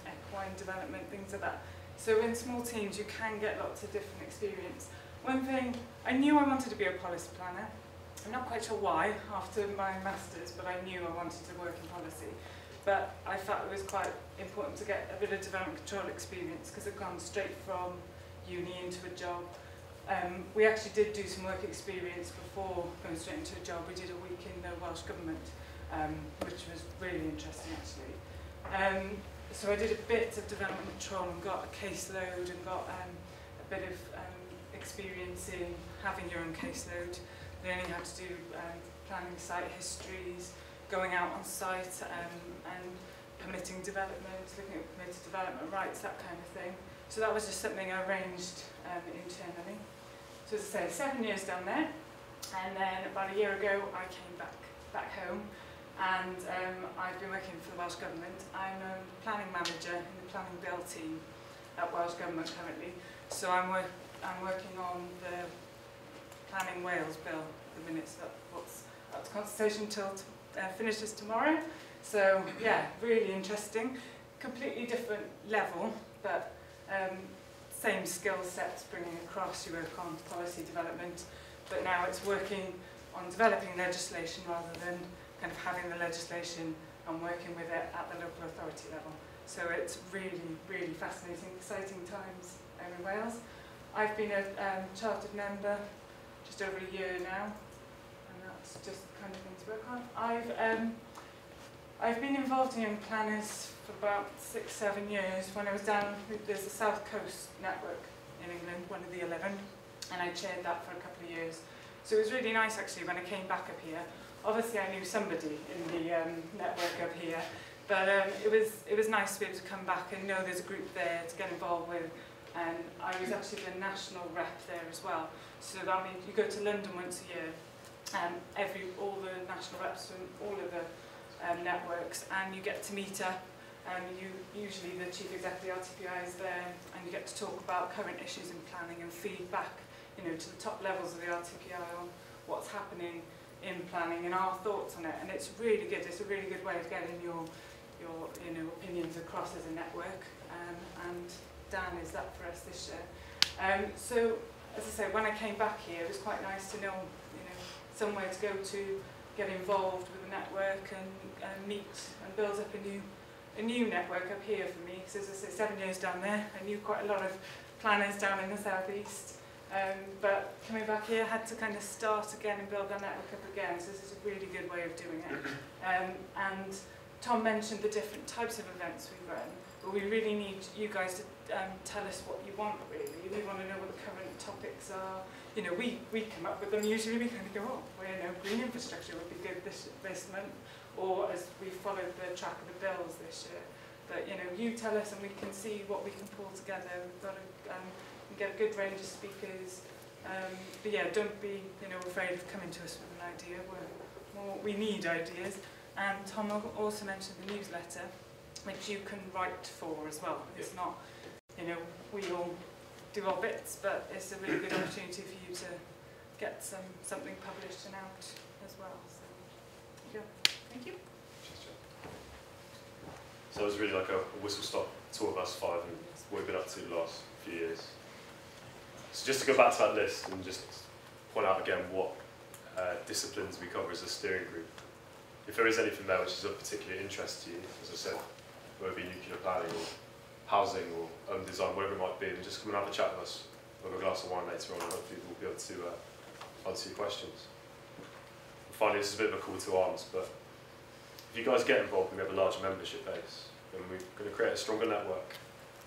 Speaker 8: equine development, things like that. So in small teams, you can get lots of different experience. One thing, I knew I wanted to be a policy planner. I'm not quite sure why after my masters, but I knew I wanted to work in policy. But I felt it was quite important to get a bit of development control experience because I've gone straight from uni into a job. We actually did do some work experience before going straight into a job. We did a week in the Welsh Government, which was really interesting actually. So I did a bit of development control and got a caseload and got a bit of experience in having your own caseload. Learning how to do planning site histories, going out on site and permitting development, looking at permitted development rights, that kind of thing. So that was just something I arranged internally. So as I say, 7 years down there, and then about a year ago I came back home, and I've been working for the Welsh Government. I'm a planning manager in the planning bill team at Welsh Government currently. So I'm working on the Planning Wales bill at the minute, so that's up to consultation till finishes tomorrow. So yeah, really interesting, completely different level, but same skill sets bringing across. You work on policy development, but now it's working on developing legislation rather than kind of having the legislation and working with it at the local authority level. So it's really, really fascinating, exciting times in Wales. I've been a chartered member just over a year now, and that's just the kind of thing to work on. I've been involved in Young Planners for about 6-7 years. When I was down, there's the South Coast Network in England, one of the 11, and I chaired that for a couple of years. So it was really nice actually when I came back up here. Obviously I knew somebody in the network up here, but it was nice to be able to come back and know there's a group there to get involved with. And I was actually the national rep there as well. So that means you go to London once a year, all the national reps from all of the networks, and you get to meet her. Usually the chief executive of the RTPI is there, and you get to talk about current issues in planning and feedback, to the top levels of the RTPI on what's happening in planning and our thoughts on it. And it's really good. It's a really good way of getting your opinions across as a network. And Dan is that for us this year. So as I say, when I came back here, it was quite nice to know, somewhere to go to, get involved with the network and meet and build up a new network up here for me. So as I say, 7 years down there, I knew quite a lot of planners down in the southeast. But coming back here, had to kind of start again and build that network up again. So this is a really good way of doing it. And Tom mentioned the different types of events we run, but we really need you guys to tell us what you want, really. We want to know what the current topics are. We come up with them. Usually we kind of go, green infrastructure would be good this month, or as we followed the track of the bills this year. But you tell us, and we can see what we can pull together. We've got to get a good range of speakers. But yeah, don't be afraid of coming to us with an idea. We need ideas. And Tom also mentioned the newsletter, which you can write for as well. It's not, we all do our bits, but it's a really good opportunity for you to get something published and out as well. So, yeah, thank you.
Speaker 4: So it was really like a whistle-stop tour of us five and what we've been up to the last few years. So just to go back to that list and just point out again what disciplines we cover as a steering group. If there is anything there which is of particular interest to you, as I said, whether it be nuclear planning or housing or home design, whatever it might be, then just come and have a chat with us over a glass of wine later on, and hopefully we'll be able to answer your questions. And finally, this is a bit of a call to arms, but if you guys get involved and we have a larger membership base, then we're going to create a stronger network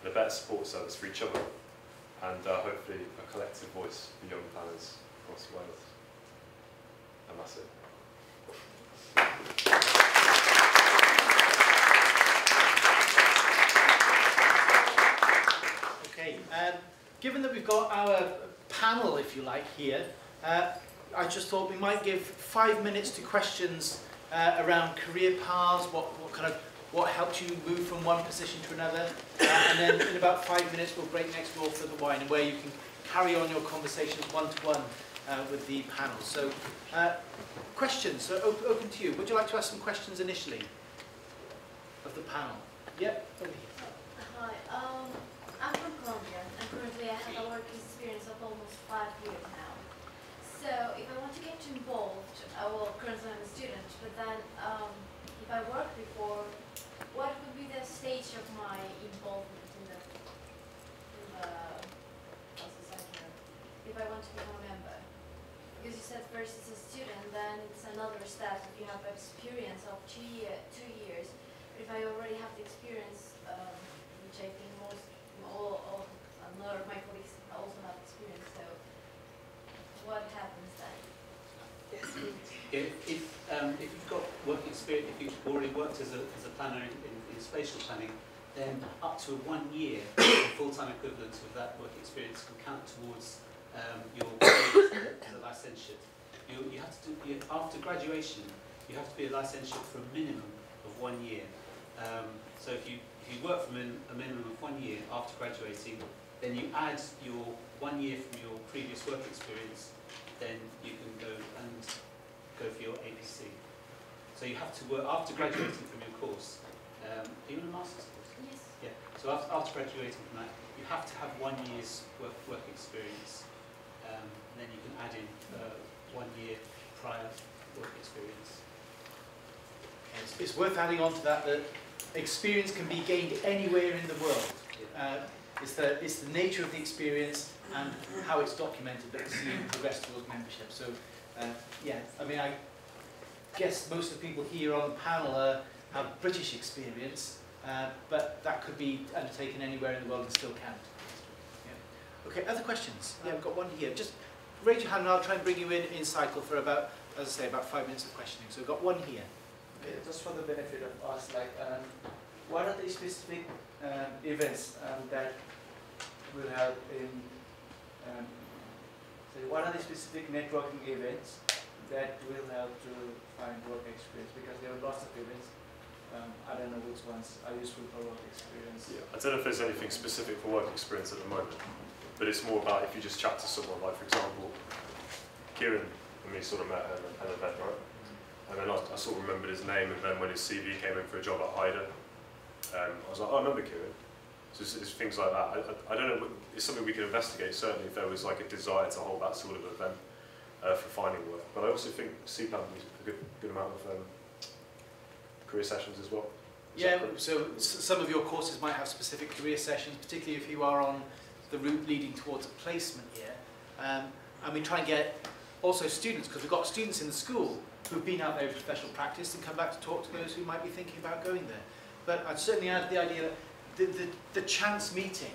Speaker 4: and a better support service for each other, and hopefully a collective voice for young planners across Wales. And that's it.
Speaker 1: Okay, given that we've got our panel, if you like, here, I just thought we might give 5 minutes to questions around career paths, what helped you move from one position to another, and then in about 5 minutes we'll break next door for the wine, and where you can carry on your conversations one-to-one with the panel. So, questions, so open to you. Would you like to ask some questions initially of the panel? Yep, over here.
Speaker 9: Hi, I'm from Colombia, and currently I have a work experience of almost 5 years now. So if I want to get involved, currently I'm a student, but then if I worked before, what would be the stage of my involvement in the society? If I want to become a member? Because you said first it's a student, then it's another step if you have experience of 2 years. But if I already have the experience, which I think a lot of my colleagues also have experience, so what happens then?
Speaker 7: Yes, please.
Speaker 2: If you've got work experience, if you've already worked as a planner in spatial planning, then up to 1 year, the full-time equivalent of that work experience can count towards your licentiate. You have to do, after graduation, you have to be a licentiate for a minimum of 1 year. So if you work for a minimum of 1 year after graduating, then you add your 1 year from your previous work experience, then you can go for your APC. So you have to work after graduating from your course. Are you in a master's course?
Speaker 9: Yes.
Speaker 2: Yeah, so after graduating from that, you have to have 1 year's work experience, and then you can add in 1 year prior work experience.
Speaker 1: It's worth adding on to that that experience can be gained anywhere in the world. It's the nature of the experience and how it's documented that we see progress towards membership. So, yeah, I mean, I guess most of the people here on the panel have British experience, but that could be undertaken anywhere in the world and still count. Yeah. Okay, other questions? Yeah, we've got one here. Just raise your hand and I'll try and bring you in cycle for about, as I say, about 5 minutes of questioning. So we've got one here.
Speaker 3: Okay, just for the benefit of us, like, what are the specific events that will help in, so what are the specific networking events that will help to find work experience? Because there are lots of events. I don't know which ones are useful for work experience.
Speaker 4: Yeah, I don't know if there's anything specific for work experience at the moment, but it's more about if you just chat to someone, like for example, Kieran and me sort of met at an event, right? And then I sort of remembered his name, and then when his CV came in for a job at Haida, I was like, oh, I remember Kieran. So it's things like that. I don't know, it's something we could investigate, certainly if there was like a desire to hold that sort of event for finding work. But I also think CPAM is a good amount of career sessions as well.
Speaker 1: Yeah, so some of your courses might have specific career sessions, particularly if you are on the route leading towards a placement here. And we try and get also students, because we've got students in the school who've been out there in professional practice and come back to talk to those who might be thinking about going there. But I'd certainly add the idea that the chance meeting,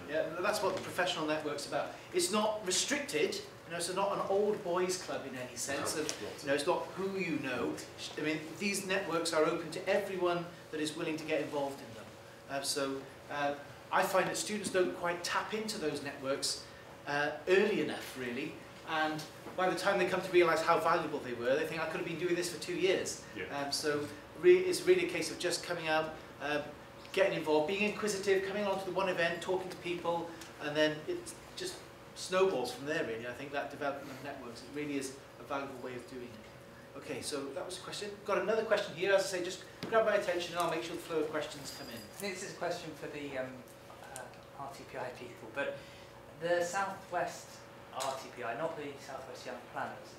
Speaker 1: yeah, that's what the professional network's about. It's not restricted, you know, it's not an old boys club in any sense of, you know, it's not who you know. I mean, these networks are open to everyone that is willing to get involved in them. I find that students don't quite tap into those networks early enough, really, and by the time they come to realise how valuable they were, they think, I could have been doing this for 2 years. Yeah. It's really a case of just coming out, getting involved, being inquisitive, coming along to the one event, talking to people, and then it just snowballs from there, really. I think that development of networks, it really is a valuable way of doing it. Okay, so that was a question. Got another question here. As I say, just grab my attention and I'll make sure the flow of questions come in.
Speaker 10: I think this is a question for the RTPI people, but the Southwest RTPI, not the Southwest Young Planners,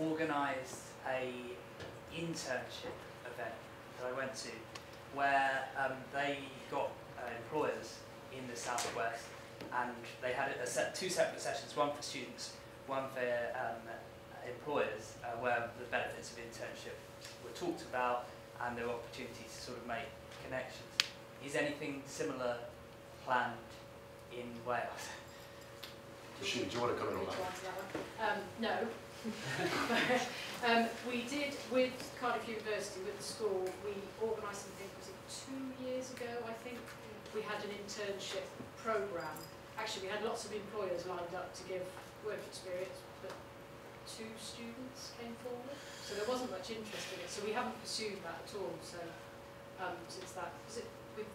Speaker 10: organised a internship event that I went to where they got employers in the Southwest, and they had two separate sessions, one for students, one for employers, where the benefits of internship were talked about and there were opportunities to sort of make connections. Is anything similar planned in Wales?
Speaker 4: Do you want to come in on that?
Speaker 11: No. We did, with Cardiff University, with the school, we organised something, was it 2 years ago, I think? We had an internship programme. Actually, we had lots of employers lined up to give work experience, but 2 students came forward. So there wasn't much interest in it, so we haven't pursued that at all. So since that, was it with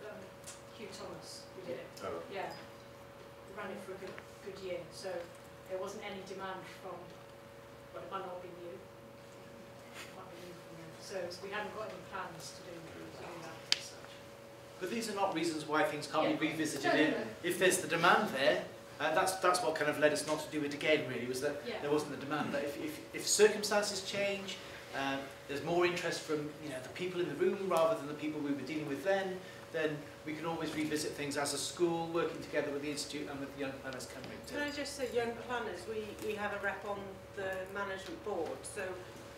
Speaker 11: Hugh Thomas who did it?
Speaker 4: Oh.
Speaker 11: Yeah. We ran it for a good year, so there wasn't any demand from, well, it might not be new. It might be new from them. So we haven't got any plans to do that as such.
Speaker 1: But these are not reasons why things can't be revisited.
Speaker 11: No.
Speaker 1: If there's the demand there, that's what kind of led us not to do it again, really, was that there wasn't the demand. But if circumstances change, there's more interest from the people in the room rather than the people we were dealing with then we can always revisit things as a school, working together with the Institute and with the Young Planners Cymru.
Speaker 7: Can I just say, Young Planners, we have a rep on the management board, so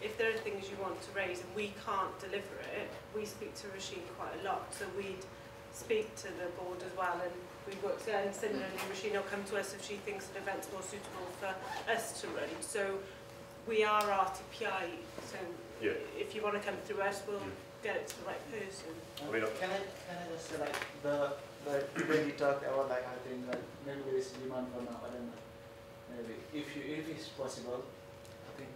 Speaker 7: if there are things you want to raise and we can't deliver it, we speak to Rasheen quite a lot, so we'd speak to the board as well, and we work together, and similarly Rasheen will come to us if she thinks an event's more suitable for us to run. So we are RTPI, so if you want to come through us, we'll get it to the right person.
Speaker 3: Can I just say, like, when you talk about, like, I think like maybe there is demand for now, I don't know, maybe if it's possible, I think.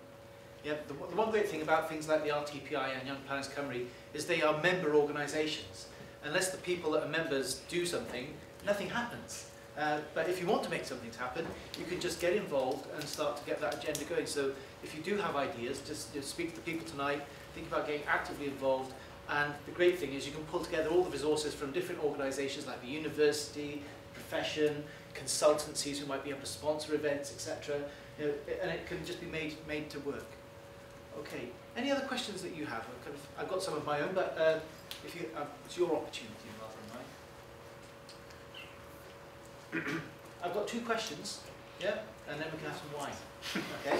Speaker 1: Yeah, the one great thing about things like the RTPI and Young Planners Cymru is they are member organisations. Unless the people that are members do something, nothing happens. But if you want to make something happen, you can just get involved and start to get that agenda going. So if you do have ideas, just speak to the people tonight, think about getting actively involved, And the great thing is you can pull together all the resources from different organisations like the university, profession, consultancies who might be able to sponsor events, etc. You know, and it can just be made to work. Okay. Any other questions that you have? I've got some of my own, but if you, it's your opportunity rather than mine. I've got 2 questions, yeah, and then we can have some wine. Okay.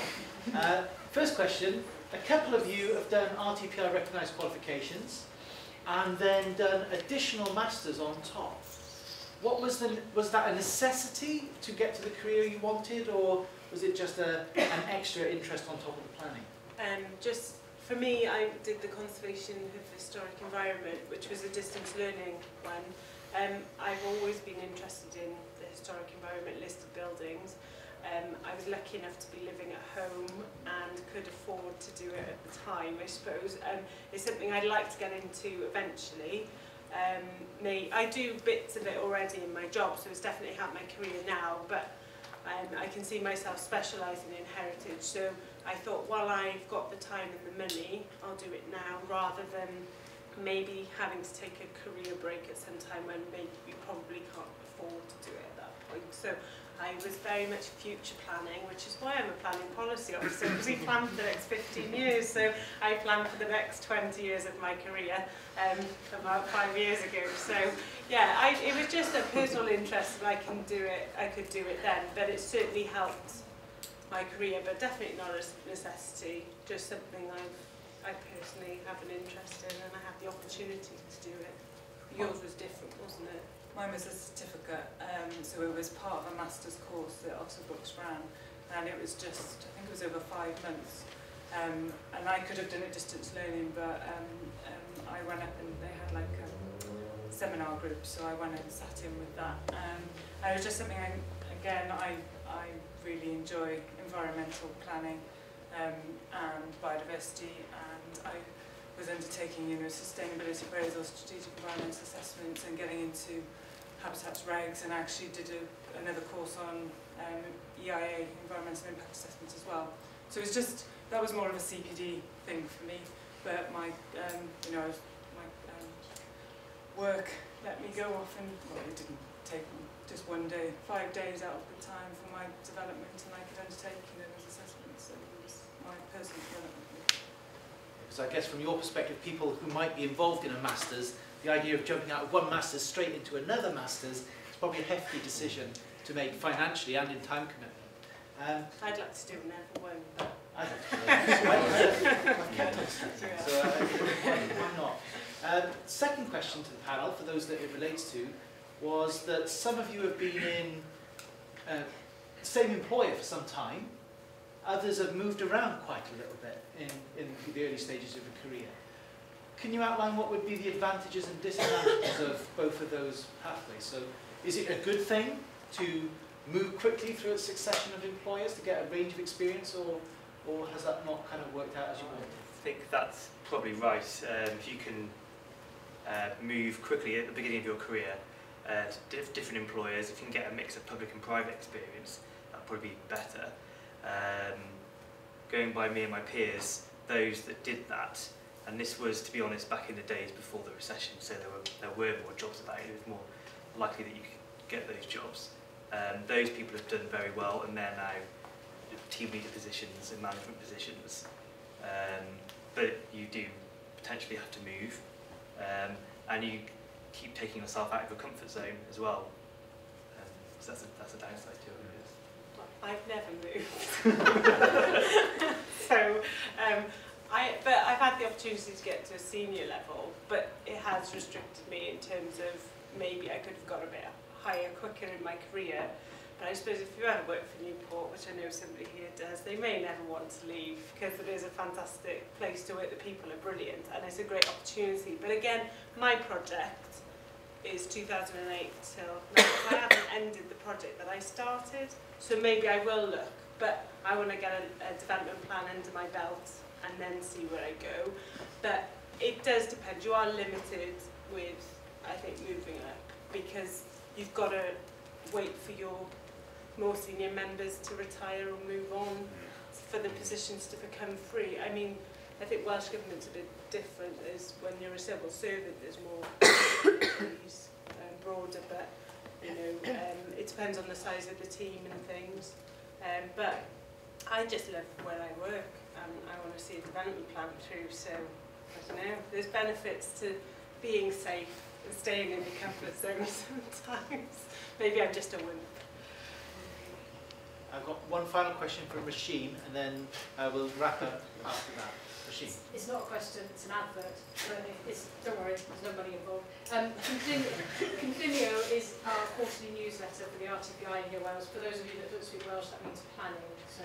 Speaker 1: First question: a couple of you have done RTPI recognised qualifications, and then done additional masters on top. What was that a necessity to get to the career you wanted, or was it just an extra interest on top of the planning?
Speaker 7: Just for me, I did the Conservation of Historic Environment, which was a distance learning one. I've always been interested in the historic environment, listed buildings. I was lucky enough to be living at home and could afford to do it at the time, I suppose. It's something I'd like to get into eventually. I do bits of it already in my job, so it's definitely helped my career now, but I can see myself specialising in heritage, so I thought while I've got the time and the money, I'll do it now rather than maybe having to take a career break at some time when maybe we probably can't afford to do it at that point. So I was very much future planning, which is why I'm a planning policy officer, because we plan for the next 15 years. So I planned for the next 20 years of my career about 5 years ago. So yeah, it was just a personal interest that I could do it then, but it certainly helped my career, but definitely not a necessity, just something I personally have an interest in and I have the opportunity to do it. Yours was different, wasn't it?
Speaker 8: Mine was a certificate, so it was part of a master's course that Oxford Books ran, and it was just, I think it was over 5 months, and I could have done it distance learning, but I went up and they had like a seminar group, so I went and sat in with that, and it was just something, I really enjoy environmental planning and biodiversity, and I was undertaking, sustainability appraisals, strategic environmental assessments, and getting into habitats regs, and actually did another course on EIA, environmental impact assessment as well. So it was just, that was more of a CPD thing for me, but my work let me go off, and well, it didn't take just one day, 5 days out of the time for my development, and I could undertake those assessments, so it was my personal development.
Speaker 1: So I guess from your perspective, people who might be involved in a master's, the idea of jumping out of one master's straight into another master's is probably a hefty decision to make financially and in time commitment.
Speaker 7: I'd like to do another one, but
Speaker 1: I'd like to do it. I've kept on studying, so why not? Second question to the panel, for those that it relates to, was that some of you have been in the same employer for some time. Others have moved around quite a little bit in the early stages of a career. Can you outline what would be the advantages and disadvantages of both of those pathways? So is it a good thing to move quickly through a succession of employers to get a range of experience, or has that not kind of worked out as you wanted?
Speaker 6: I think that's probably right. If you can move quickly at the beginning of your career to different employers, if you can get a mix of public and private experience, that'd probably be better. Going by me and my peers, those that did that, and this was, to be honest, back in the days before the recession, so there were more jobs about it, it was more likely that you could get those jobs. Those people have done very well, and they're now team leader positions and management positions. But you do potentially have to move, and you keep taking yourself out of your comfort zone as well. So that's a downside to it.
Speaker 7: I've never moved. So, but I've had the opportunity to get to a senior level, but it has restricted me in terms of maybe I could have got a bit higher quicker in my career. But I suppose if you ever work for Newport, which I know somebody here does, they may never want to leave because it is a fantastic place to work, the people are brilliant, and it's a great opportunity. But again, my project is 2008 till now. I haven't ended the project that I started, so maybe I will look, but I want to get a development plan under my belt and then see where I go. But it does depend. You are limited with, I think, moving up, because you've got to wait for your more senior members to retire or move on for the positions to become free. I mean, I think Welsh Government's a bit different, as when you're a civil servant there's more duties, broader, but you know, it depends on the size of the team and things. But I just love where I work, and I want to see a development plan through, so I don't know, there's benefits to being safe and staying in your comfort zone sometimes. Maybe I'm just a woman.
Speaker 1: I've got one final question from Rasheen, and then we'll wrap up after that. Rasheen.
Speaker 11: It's not a question, it's an advert. But don't worry, there's no money involved. Confinio is our quarterly newsletter for the RTPI in Here Wales. For those of you that don't speak Welsh, that means planning. So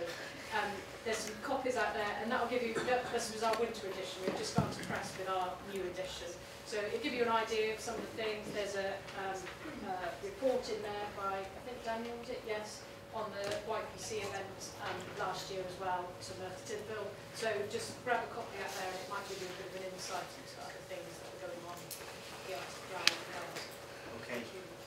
Speaker 11: there's some copies out there, and that will give you, this was our winter edition. We've just gone to press with our new edition. So it'll give you an idea of some of the things. There's a report in there by, I think Daniel, was it? Yes. On the YPC event last year as well, some of Tidville. So just grab a copy out there, and it might give you a bit of an insight into other things that are going on at the RTPI.
Speaker 1: Okay,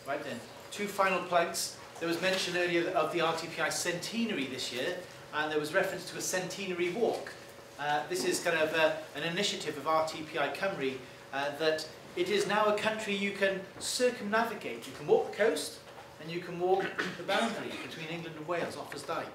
Speaker 1: right then. Two final plugs. There was mention earlier of the RTPI centenary this year, and there was reference to a centenary walk. This is kind of an initiative of RTPI Cymru that it is now a country you can circumnavigate. You can walk the coast, and you can walk the boundary between England and Wales, Offa's Dyke.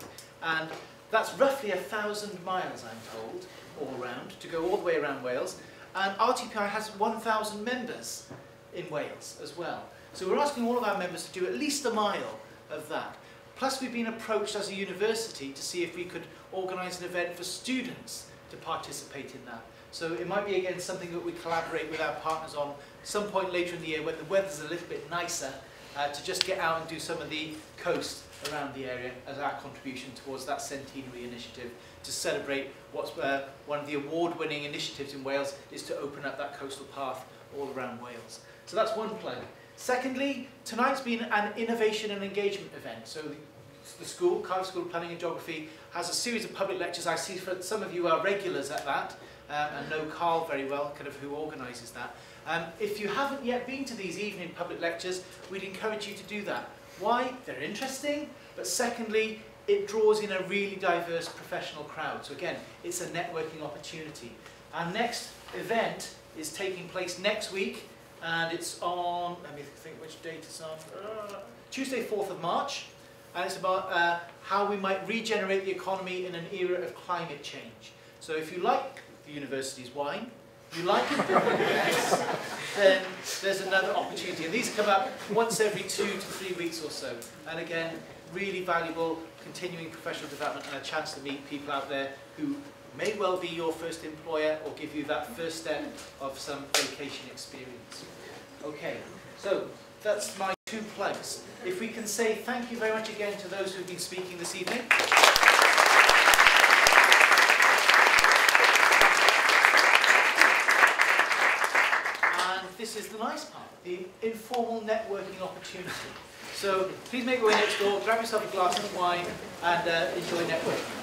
Speaker 1: And that's roughly 1,000 miles, I'm told, all around, to go all the way around Wales. And RTPI has 1,000 members in Wales as well. So we're asking all of our members to do at least a mile of that. Plus we've been approached as a university to see if we could organise an event for students to participate in that. So it might be again something that we collaborate with our partners on some point later in the year when the weather's a little bit nicer, to just get out and do some of the coast around the area as our contribution towards that centenary initiative to celebrate what's one of the award-winning initiatives in Wales is to open up that coastal path all around Wales. So that's one plug. Secondly, tonight's been an innovation and engagement event. So the school, Cardiff School of Planning and Geography, has a series of public lectures. I see for some of you are regulars at that and know Carl very well, kind of who organises that. If you haven't yet been to these evening public lectures, we'd encourage you to do that. Why? They're interesting, but secondly, it draws in a really diverse professional crowd. So again, it's a networking opportunity. Our next event is taking place next week, and it's on, let me think which date it's on, Tuesday 4th of March, and it's about how we might regenerate the economy in an era of climate change. So if you like the university's wine, you like it, then there's another opportunity. And these come up once every 2 to 3 weeks or so. And again, really valuable continuing professional development and a chance to meet people out there who may well be your first employer or give you that first step of some vacation experience. Okay, so that's my 2 plugs. If we can say thank you very much again to those who've been speaking this evening. This is the nice part, the informal networking opportunity. So please make your way next door, grab yourself a glass of wine and enjoy networking.